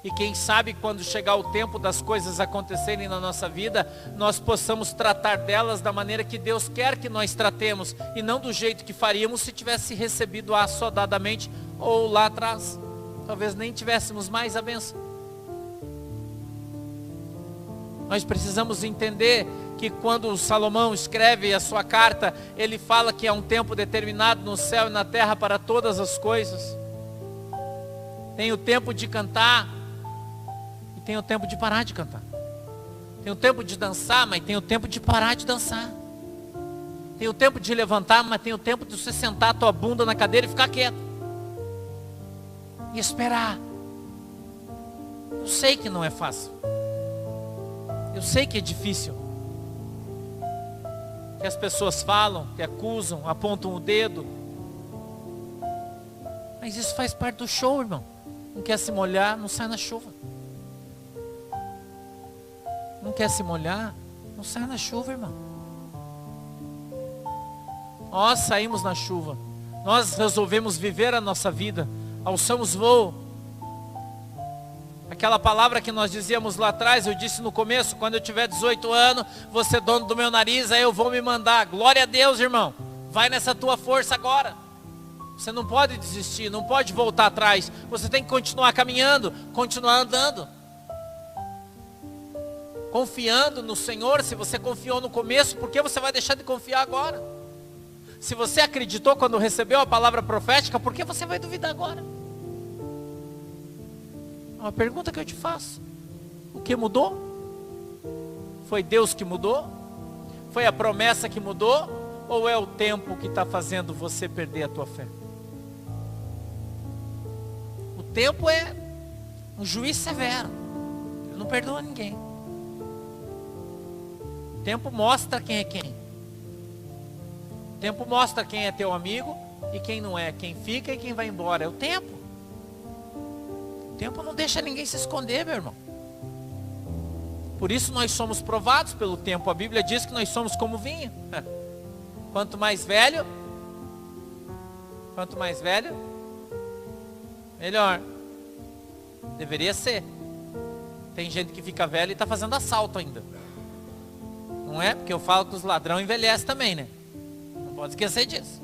E quem sabe quando chegar o tempo das coisas acontecerem na nossa vida, nós possamos tratar delas da maneira que Deus quer que nós tratemos, e não do jeito que faríamos se tivesse recebido assodadamente, ou lá atrás talvez nem tivéssemos mais a bênção. Nós precisamos entender que quando Salomão escreve a sua carta, ele fala que há um tempo determinado no céu e na terra para todas as coisas. Tem o tempo de cantar e tem o tempo de parar de cantar. Tem o tempo de dançar, mas tem o tempo de parar de dançar. Tem o tempo de levantar, mas tem o tempo de você sentar a tua bunda na cadeira e ficar quieto. E esperar. Eu sei que não é fácil. Eu sei que é difícil. Que as pessoas falam, que acusam, apontam o dedo. Mas isso faz parte do show, irmão. Não quer se molhar, não sai na chuva. Não quer se molhar, não sai na chuva, irmão. Nós saímos na chuva. Nós resolvemos viver a nossa vida. Alçamos voo. Aquela palavra que nós dizíamos lá atrás, eu disse no começo, quando eu tiver 18 anos, você é dono do meu nariz, aí eu vou me mandar. Glória a Deus, irmão. Vai nessa tua força agora. Você não pode desistir, não pode voltar atrás. Você tem que continuar caminhando, continuar andando. Confiando no Senhor. Se você confiou no começo, por que você vai deixar de confiar agora? Se você acreditou quando recebeu a palavra profética, por que você vai duvidar agora? Uma pergunta que eu te faço. O que mudou? Foi Deus que mudou? Foi a promessa que mudou? Ou é o tempo que está fazendo você perder a tua fé? O tempo é um juiz severo. Ele não perdoa ninguém. O tempo mostra quem é quem. O tempo mostra quem é teu amigo e quem não é. Quem fica e quem vai embora. É o tempo. O tempo não deixa ninguém se esconder, meu irmão. Por isso nós somos provados pelo tempo. A Bíblia diz que nós somos como vinho. Quanto mais velho, melhor. Deveria ser. Tem gente que fica velho e está fazendo assalto ainda. Não é? Porque eu falo que os ladrões envelhecem também, né? Não pode esquecer disso.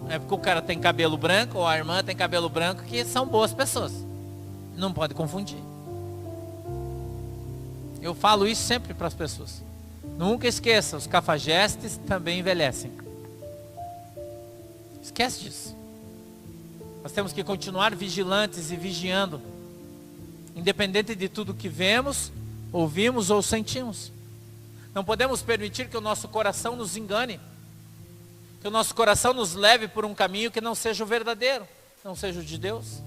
Não é porque o cara tem cabelo branco ou a irmã tem cabelo branco que são boas pessoas. Não pode confundir. Eu falo isso sempre para as pessoas. Nunca esqueça, os cafajestes também envelhecem. Esquece disso. Nós temos que continuar vigilantes e vigiando. Independente de tudo que vemos, ouvimos ou sentimos. Não podemos permitir que o nosso coração nos engane. Que o nosso coração nos leve por um caminho que não seja o verdadeiro, não seja o de Deus.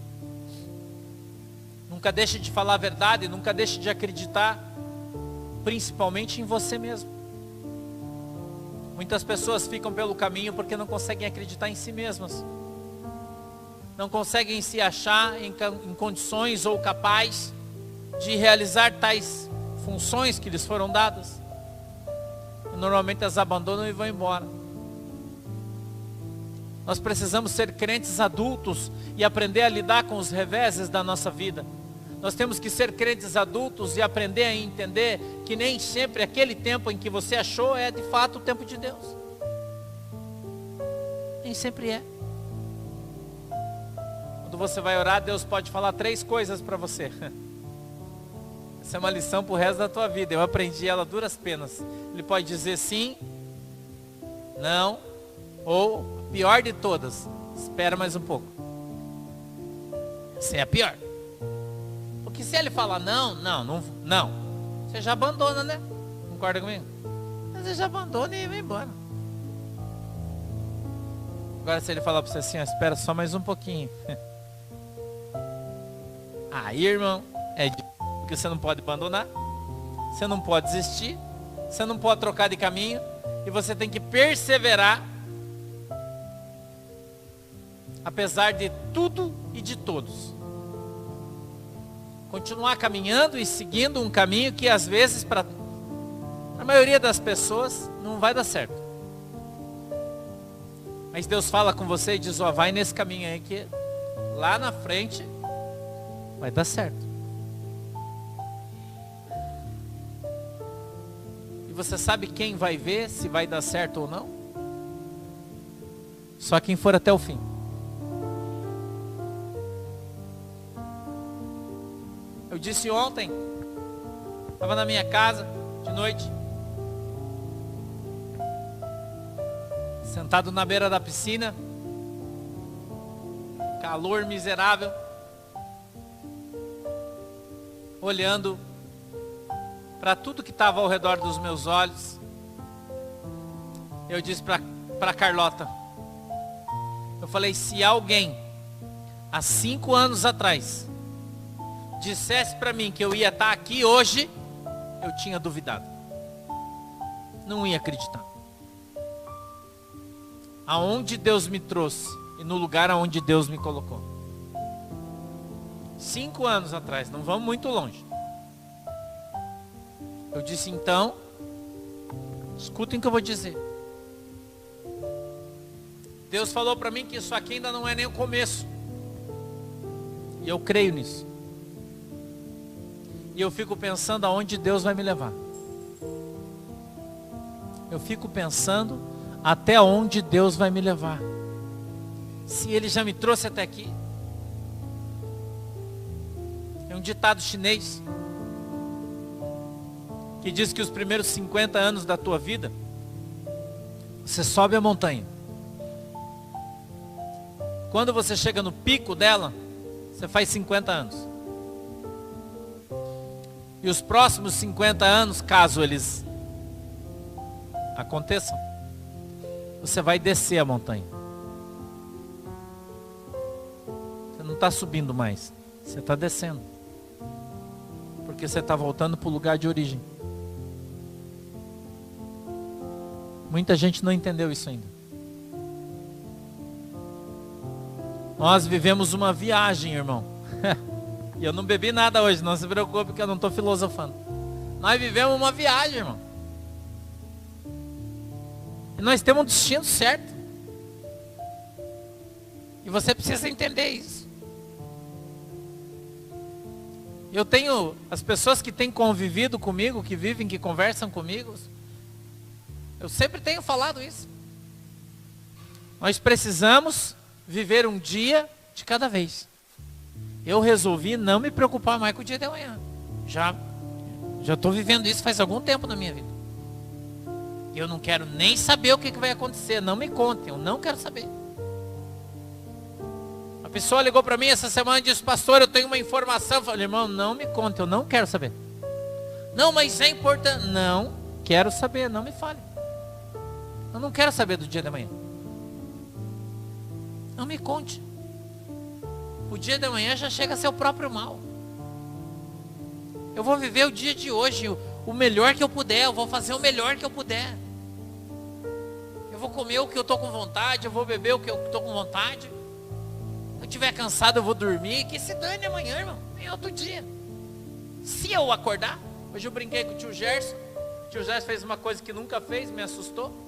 Nunca deixe de falar a verdade, nunca deixe de acreditar, principalmente em você mesmo. Muitas pessoas ficam pelo caminho porque não conseguem acreditar em si mesmas. Não conseguem se achar em condições ou capazes de realizar tais funções que lhes foram dadas. E normalmente as abandonam e vão embora. Nós precisamos ser crentes adultos e aprender a lidar com os reveses da nossa vida. Nós temos que ser crentes adultos e aprender a entender que nem sempre aquele tempo em que você achou é de fato o tempo de Deus. Nem sempre é. Quando você vai orar, Deus pode falar 3 coisas para você. Essa é uma lição para o resto da tua vida. Eu aprendi ela a duras penas. Ele pode dizer sim, não, ou pior de todas, espera mais um pouco. Essa é a pior. Porque se ele falar não, você já abandona, né? Concorda comigo? Você já abandona e vai embora. Agora se ele falar para você assim, ó, espera só mais um pouquinho. Aí, irmão, porque você não pode abandonar, você não pode desistir, você não pode trocar de caminho, e você tem que perseverar, apesar de tudo e de todos. Continuar caminhando e seguindo um caminho que às vezes para a maioria das pessoas não vai dar certo. Mas Deus fala com você e diz, ó, vai nesse caminho aí que lá na frente vai dar certo. E você sabe quem vai ver se vai dar certo ou não? Só quem for até o fim. Eu disse ontem, estava na minha casa, de noite, sentado na beira da piscina, calor miserável, olhando para tudo que estava ao redor dos meus olhos. Eu disse para Carlota, eu falei, se alguém, há 5 anos atrás, dissesse para mim que eu ia estar aqui hoje, eu tinha duvidado. Não ia acreditar. Aonde Deus me trouxe e no lugar aonde Deus me colocou. 5 anos atrás, não vamos muito longe. Eu disse então, escutem o que eu vou dizer. Deus falou para mim que isso aqui ainda não é nem o começo. E eu creio nisso. E eu fico pensando aonde Deus vai me levar. Eu fico pensando até onde Deus vai me levar. Se Ele já me trouxe até aqui. É um ditado chinês que diz que os primeiros 50 anos da tua vida, você sobe a montanha. Quando você chega no pico dela, você faz 50 anos. E os próximos 50 anos, caso eles aconteçam, você vai descer a montanha. Você não está subindo mais, você está descendo. Porque você está voltando para o lugar de origem. Muita gente não entendeu isso ainda. Nós vivemos uma viagem, irmão. E eu não bebi nada hoje, não se preocupe que eu não estou filosofando. Nós vivemos uma viagem, irmão. E nós temos um destino certo. E você precisa entender isso. Eu tenho as pessoas que têm convivido comigo, que vivem, que conversam comigo. Eu sempre tenho falado isso. Nós precisamos viver um dia de cada vez. Eu resolvi não me preocupar mais com o dia de amanhã. Já estou vivendo isso faz algum tempo na minha vida. Eu não quero nem saber o que vai acontecer. Não me contem, eu não quero saber. A pessoa ligou para mim essa semana e disse, pastor, eu tenho uma informação. Eu falei, irmão, não me conte, eu não quero saber. Não, mas é importante. Não quero saber, não me fale. Eu não quero saber do dia de amanhã. Não me conte. O dia de amanhã já chega a ser o próprio mal. Eu vou viver o dia de hoje, o melhor que eu puder. Eu vou fazer o melhor que eu puder. Eu vou comer o que eu estou com vontade. Eu vou beber o que eu estou com vontade. Se eu estiver cansado, eu vou dormir. Que se dane amanhã, irmão. É outro dia. Se eu acordar. Hoje eu brinquei com o tio Gerson. O tio Gerson fez uma coisa que nunca fez, me assustou.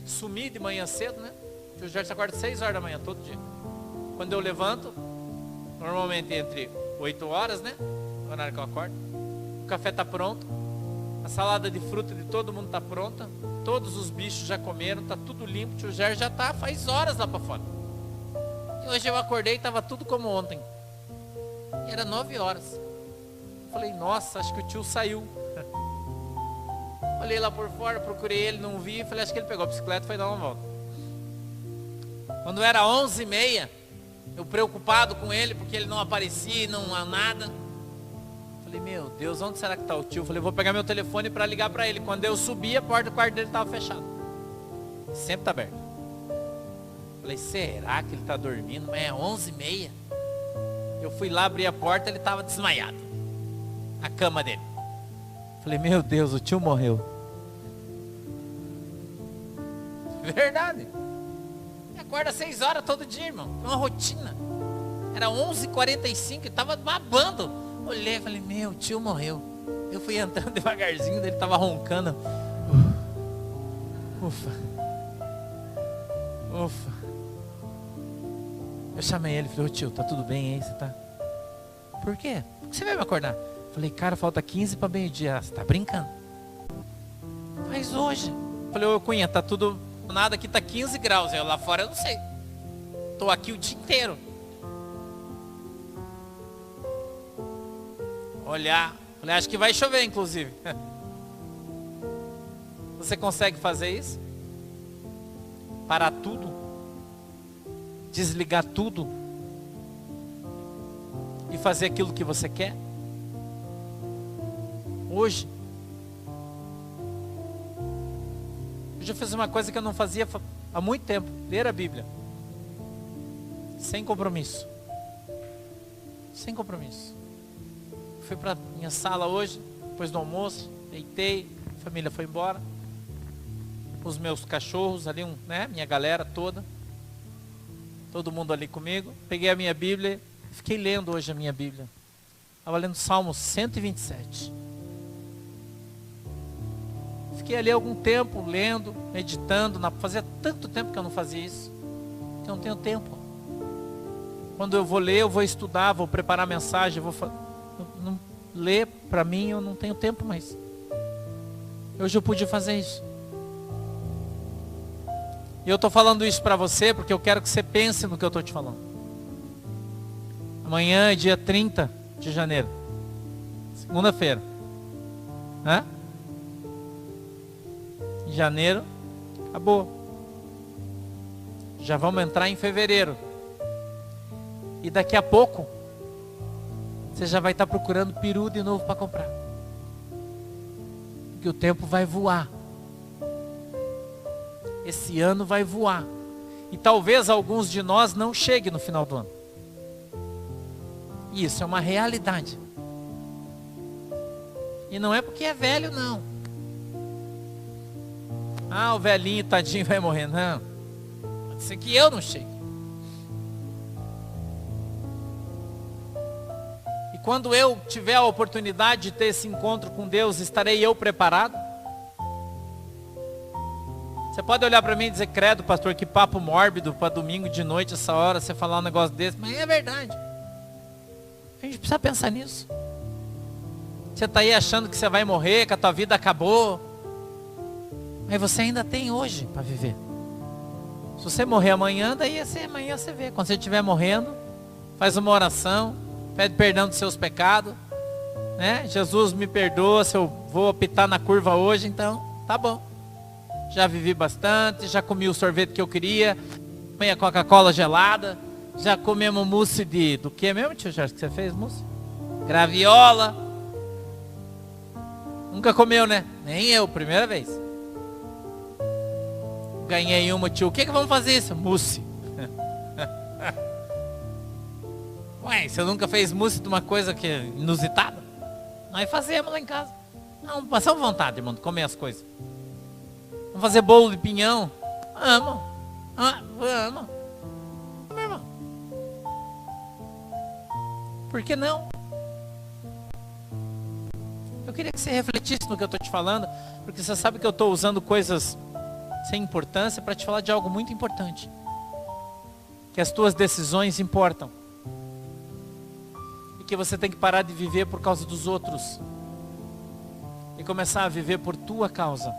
Sumi de manhã cedo, né? O tio Gerson acorda 6 horas da manhã, todo dia. Quando eu levanto, normalmente entre 8 horas, né? O horário que eu acordo. O café está pronto. A salada de fruta de todo mundo está pronta. Todos os bichos já comeram, está tudo limpo. O tio Gerson já está faz horas lá para fora. E hoje eu acordei e estava tudo como ontem. E era 9 horas. Falei, nossa, acho que o tio saiu. Olhei lá por fora, procurei ele, não vi. Falei, acho que ele pegou a bicicleta e foi dar uma volta. Quando era 11h30, eu preocupado com ele, porque ele não aparecia, não há nada. Falei, meu Deus, onde será que está o tio? Falei, vou pegar meu telefone para ligar para ele. Quando eu subi, a porta do quarto dele estava fechada. Sempre está aberta. Falei, será que ele está dormindo? Mas é 11h30. Eu fui lá, abri a porta, ele estava desmaiado. Na cama dele. Falei, meu Deus, o tio morreu. Verdade. Acorda 6 horas todo dia, irmão. É uma rotina. Era 11h45, ele estava babando. Olhei e falei, meu, tio morreu. Eu fui entrando devagarzinho, ele estava roncando. Ufa. Ufa. Eu chamei ele, falei, ô tio, tá tudo bem aí? Você tá? Por quê? Por que você vai me acordar? Falei, cara, falta 15 para meio-dia. Você tá brincando? Mas hoje. Falei, ô Cunha, tá tudo... Nada aqui tá 15 graus. Eu lá fora eu não sei. Tô aqui o dia inteiro. Olhar. Falei, acho que vai chover, inclusive. Você consegue fazer isso? Parar tudo? Desligar tudo? E fazer aquilo que você quer? Hoje. Eu já fiz uma coisa que eu não fazia há muito tempo. Ler a Bíblia. Sem compromisso. Sem compromisso. Fui para minha sala hoje, depois do almoço, deitei, a família foi embora. Os meus cachorros ali, minha galera toda. Todo mundo ali comigo. Peguei a minha Bíblia, fiquei lendo hoje a minha Bíblia. Estava lendo Salmo 127. Fiquei ali algum tempo lendo, meditando. Fazia tanto tempo que eu não fazia isso. Que eu não tenho tempo. Quando eu vou ler, eu vou estudar, vou preparar mensagem, não ler para mim, eu não tenho tempo mais. Hoje eu pude fazer isso. E eu estou falando isso para você porque eu quero que você pense no que eu estou te falando. Amanhã é dia 30 de janeiro. Segunda-feira. Em janeiro, acabou. Já vamos entrar em fevereiro. E daqui a pouco, você já vai estar procurando peru de novo para comprar. Porque o tempo vai voar. Esse ano vai voar. E talvez alguns de nós não cheguem no final do ano. Isso é uma realidade. E não é porque é velho, não. O velhinho, tadinho, vai morrer. Não. Pode ser que eu não chegue. E quando eu tiver a oportunidade de ter esse encontro com Deus, estarei eu preparado? Você pode olhar para mim e dizer, credo, pastor, que papo mórbido para domingo de noite, essa hora, você falar um negócio desse. Mas é verdade. A gente precisa pensar nisso. Você está aí achando que você vai morrer, que a tua vida acabou. Mas você ainda tem hoje para viver. Se você morrer amanhã, daí amanhã você vê. Quando você estiver morrendo, faz uma oração, pede perdão dos seus pecados. Jesus me perdoa se eu vou optar na curva hoje, então tá bom. Já vivi bastante, já comi o sorvete que eu queria, tomei a Coca-Cola gelada, já comemos mousse do que mesmo, tio Jorge, que você fez, mousse? Graviola. Nunca comeu, né? Nem eu, primeira vez. Ganhei uma, tio. O que vamos fazer isso? Mousse. Ué, você nunca fez mousse de uma coisa que é inusitada? Nós fazemos lá em casa. Não, passamos vontade, irmão, de comer as coisas. Vamos fazer bolo de pinhão? Vamos. Vamos. Meu irmão. Por que não? Eu queria que você refletisse no que eu estou te falando, porque você sabe que eu estou usando coisas sem importância para te falar de algo muito importante. Que as tuas decisões importam. E que você tem que parar de viver por causa dos outros. E começar a viver por tua causa.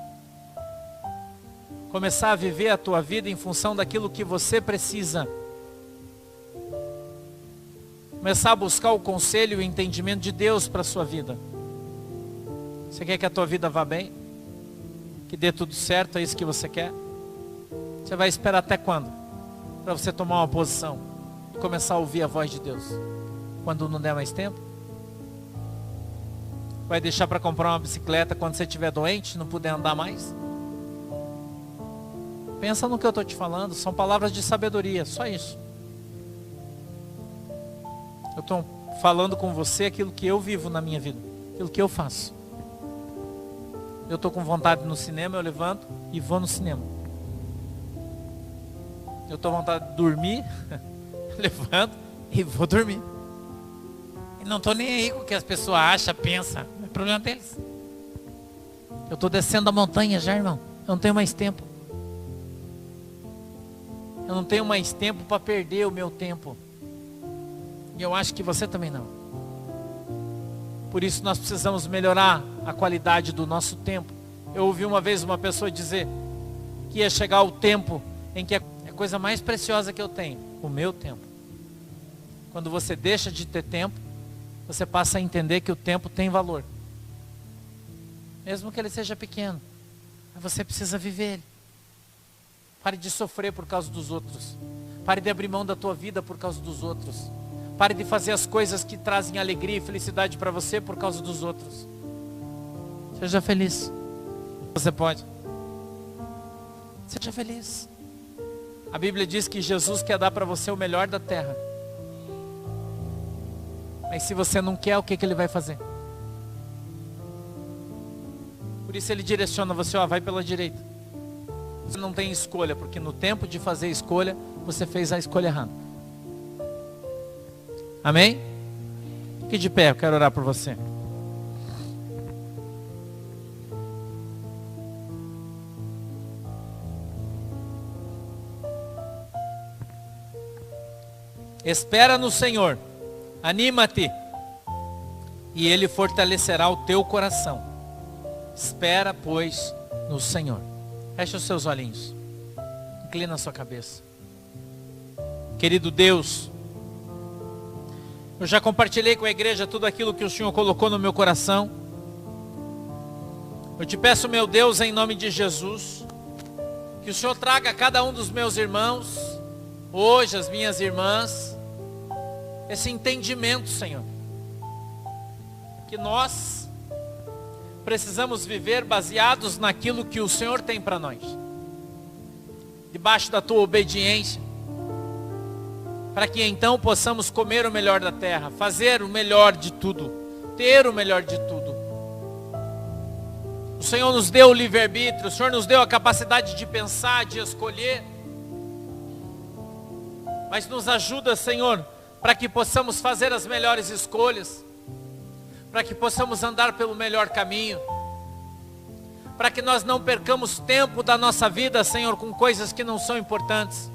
Começar a viver a tua vida em função daquilo que você precisa. Começar a buscar o conselho e o entendimento de Deus para a sua vida. Você quer que a tua vida vá bem? Que dê tudo certo, é isso que você quer? Você vai esperar até quando? Para você tomar uma posição e começar a ouvir a voz de Deus. Quando não der mais tempo? Vai deixar para comprar uma bicicleta quando você estiver doente, não puder andar mais? Pensa no que eu estou te falando, são palavras de sabedoria, só isso. Eu estou falando com você aquilo que eu vivo na minha vida, aquilo que eu faço. Eu estou com vontade no cinema, eu levanto e vou no cinema. Eu estou com vontade de dormir, levanto e vou dormir. E não estou nem aí com o que as pessoas acham, pensam, é problema deles. Eu estou descendo a montanha já, irmão, eu não tenho mais tempo. Eu não tenho mais tempo para perder o meu tempo. E eu acho que você também não. Por isso nós precisamos melhorar a qualidade do nosso tempo. Eu ouvi uma vez uma pessoa dizer que ia chegar o tempo em que a coisa mais preciosa que eu tenho, o meu tempo. Quando você deixa de ter tempo, você passa a entender que o tempo tem valor. Mesmo que ele seja pequeno, você precisa viver ele. Pare de sofrer por causa dos outros. Pare de abrir mão da tua vida por causa dos outros. Pare de fazer as coisas que trazem alegria e felicidade para você por causa dos outros. Seja feliz. Você pode. Seja feliz. A Bíblia diz que Jesus quer dar para você o melhor da terra. Mas se você não quer, o que ele vai fazer? Por isso ele direciona você, vai pela direita. Você não tem escolha, porque no tempo de fazer escolha, você fez a escolha errada. Amém? Fique de pé, eu quero orar por você. Espera no Senhor, anima-te, e Ele fortalecerá o teu coração. Espera, pois, no Senhor. Feche os seus olhinhos. Inclina a sua cabeça. Querido Deus, eu já compartilhei com a igreja tudo aquilo que o Senhor colocou no meu coração. Eu te peço, meu Deus, em nome de Jesus, que o Senhor traga a cada um dos meus irmãos, hoje as minhas irmãs, esse entendimento, Senhor, que nós precisamos viver baseados naquilo que o Senhor tem para nós, debaixo da tua obediência, para que então possamos comer o melhor da terra, fazer o melhor de tudo, ter o melhor de tudo. O Senhor nos deu o livre-arbítrio, o Senhor nos deu a capacidade de pensar, de escolher, mas nos ajuda, Senhor, para que possamos fazer as melhores escolhas, para que possamos andar pelo melhor caminho, para que nós não percamos tempo da nossa vida, Senhor, com coisas que não são importantes,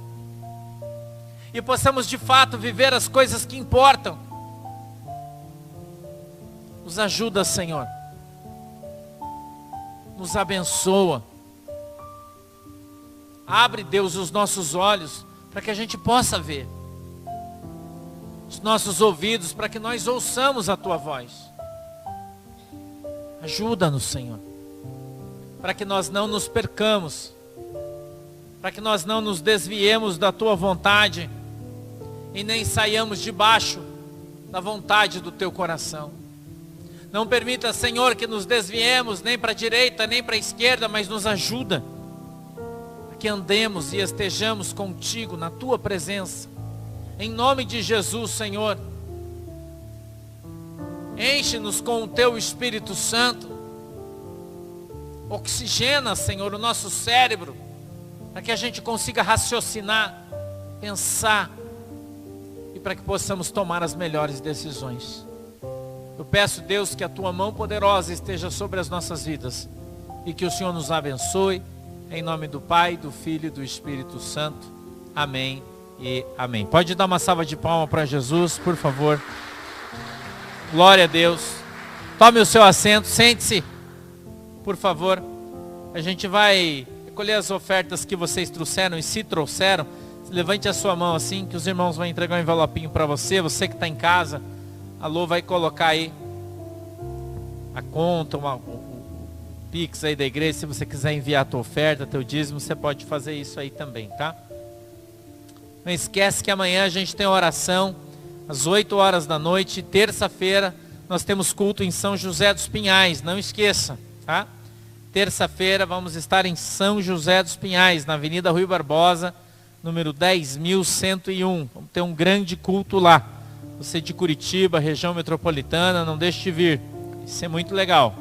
e possamos de fato viver as coisas que importam. Nos ajuda, Senhor, nos abençoa, abre, Deus, os nossos olhos, para que a gente possa ver, os nossos ouvidos, para que nós ouçamos a tua voz. Ajuda-nos, Senhor, para que nós não nos percamos, para que nós não nos desviemos da tua vontade e nem saiamos debaixo da vontade do teu coração. Não permita, Senhor, que nos desviemos nem para a direita, nem para a esquerda, mas nos ajuda a que andemos e estejamos contigo na tua presença. Em nome de Jesus, Senhor, enche-nos com o teu Espírito Santo. Oxigena, Senhor, o nosso cérebro, para que a gente consiga raciocinar, pensar, e para que possamos tomar as melhores decisões. Eu peço, Deus, que a tua mão poderosa esteja sobre as nossas vidas e que o Senhor nos abençoe, em nome do Pai, do Filho e do Espírito Santo. Amém e amém. Pode dar uma salva de palmas para Jesus, por favor. Glória a Deus. Tome o seu assento, sente-se, por favor. A gente vai recolher as ofertas que vocês trouxeram, e se trouxeram, levante a sua mão assim, que os irmãos vão entregar um envelopinho para você. Você que está em casa, a Lô vai colocar aí a conta, o Pix aí da igreja. Se você quiser enviar a tua oferta, teu dízimo, você pode fazer isso aí também, tá? Não esquece que amanhã a gente tem oração às 8 horas da noite. Terça-feira nós temos culto em São José dos Pinhais, não esqueça, tá? Terça-feira vamos estar em São José dos Pinhais, na Avenida Rui Barbosa, número 10.101. Vamos ter um grande culto lá. Você de Curitiba, região metropolitana, não deixe de vir. Isso é muito legal.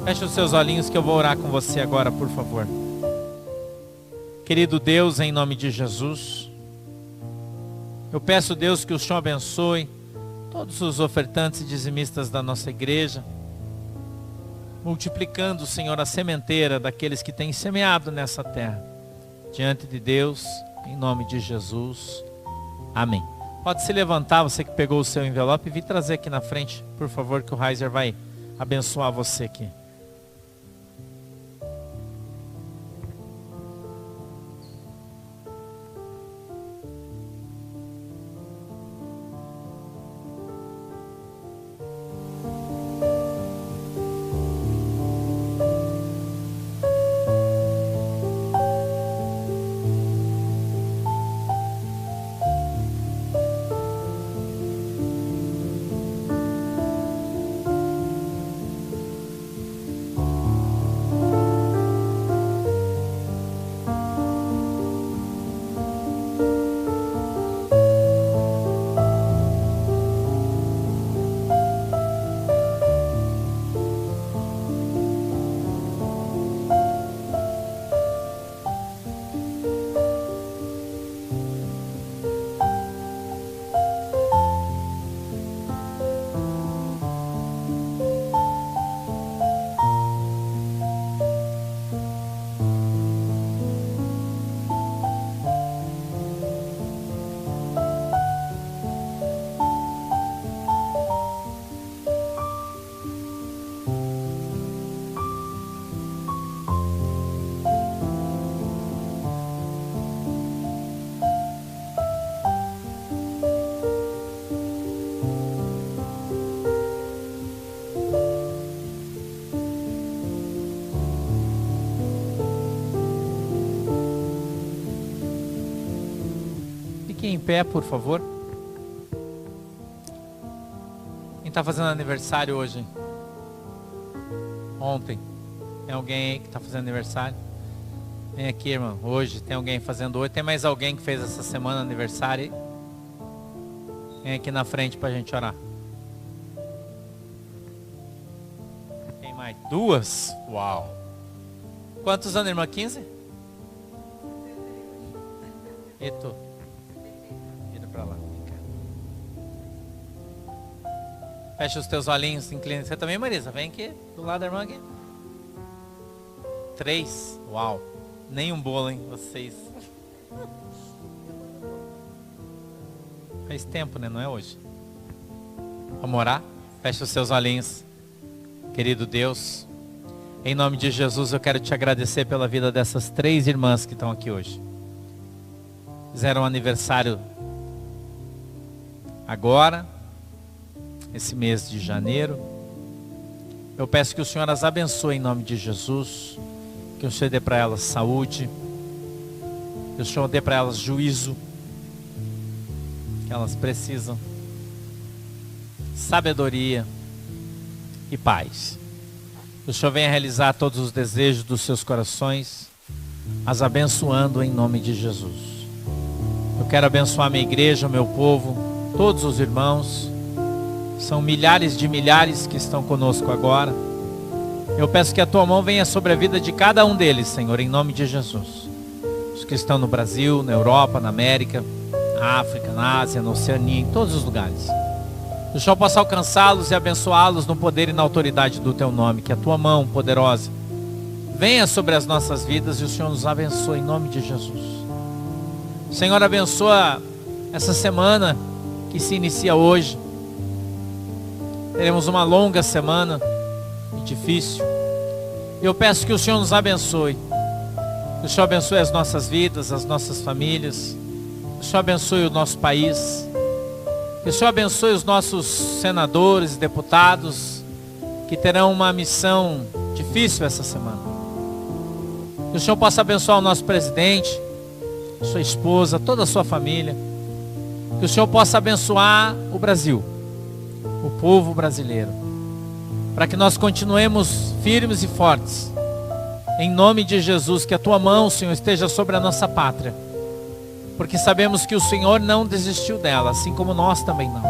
Feche os seus olhinhos que eu vou orar com você agora, por favor. Querido Deus, em nome de Jesus, eu peço, Deus, que o Senhor abençoe todos os ofertantes e dizimistas da nossa igreja, multiplicando, Senhor, a sementeira daqueles que têm semeado nessa terra. Diante de Deus, em nome de Jesus. Amém. Pode se levantar, você que pegou o seu envelope, e vir trazer aqui na frente, por favor, que o Heiser vai abençoar você aqui. Fiquem em pé, por favor. Quem está fazendo aniversário hoje? Ontem. Tem alguém aí que está fazendo aniversário? Vem aqui, irmão. Hoje tem alguém fazendo hoje. Tem mais alguém que fez essa semana aniversário aí? Vem aqui na frente para a gente orar. Tem mais? 2? Uau! Quantos anos, irmã? 15? E tu? para lá. Vem cá. Fecha os teus olhinhos, inclina. Você também, Marisa? Vem aqui, do lado da irmã aqui. 3. Uau. Nem um bolo, hein? Vocês. Faz tempo, né? Não é hoje. Vamos orar? Fecha os seus olhinhos. Querido Deus, em nome de Jesus eu quero te agradecer pela vida dessas 3 irmãs que estão aqui hoje. Fizeram aniversário agora, esse mês de janeiro. Eu peço que o Senhor as abençoe em nome de Jesus. Que o Senhor dê para elas saúde. Que o Senhor dê para elas juízo. Que elas precisam. Sabedoria e paz. Que o Senhor venha realizar todos os desejos dos seus corações, as abençoando em nome de Jesus. Eu quero abençoar minha igreja, meu povo, todos os irmãos. São milhares de milhares que estão conosco agora. Eu peço que a tua mão venha sobre a vida de cada um deles, Senhor, em nome de Jesus. Os que estão no Brasil, na Europa, na América, na África, na Ásia, na Oceania, em todos os lugares. Que o Senhor possa alcançá-los e abençoá-los no poder e na autoridade do teu nome. Que a tua mão poderosa venha sobre as nossas vidas e o Senhor nos abençoe em nome de Jesus. Senhor, abençoa essa semana que se inicia hoje. Teremos uma longa semana e difícil. E eu peço que o Senhor nos abençoe. Que o Senhor abençoe as nossas vidas, as nossas famílias. Que o Senhor abençoe o nosso país. Que o Senhor abençoe os nossos senadores e deputados que terão uma missão difícil essa semana. Que o Senhor possa abençoar o nosso presidente, sua esposa, toda a sua família. Que o Senhor possa abençoar o Brasil, o povo brasileiro, para que nós continuemos firmes e fortes. Em nome de Jesus, que a tua mão, Senhor, esteja sobre a nossa pátria. Porque sabemos que o Senhor não desistiu dela, assim como nós também não.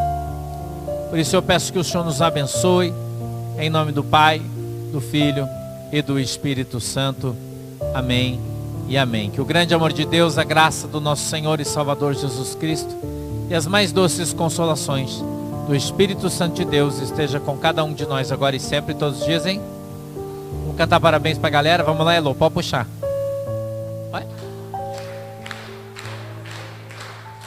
Por isso eu peço que o Senhor nos abençoe, em nome do Pai, do Filho e do Espírito Santo. Amém e amém. Que o grande amor de Deus, a graça do nosso Senhor e Salvador Jesus Cristo e as mais doces consolações do Espírito Santo de Deus esteja com cada um de nós agora e sempre, todos os dias, hein? Vamos cantar parabéns pra galera. Vamos lá, Elô, pode puxar. Vai.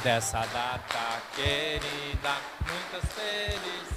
Dessa data querida, muitas felicidades.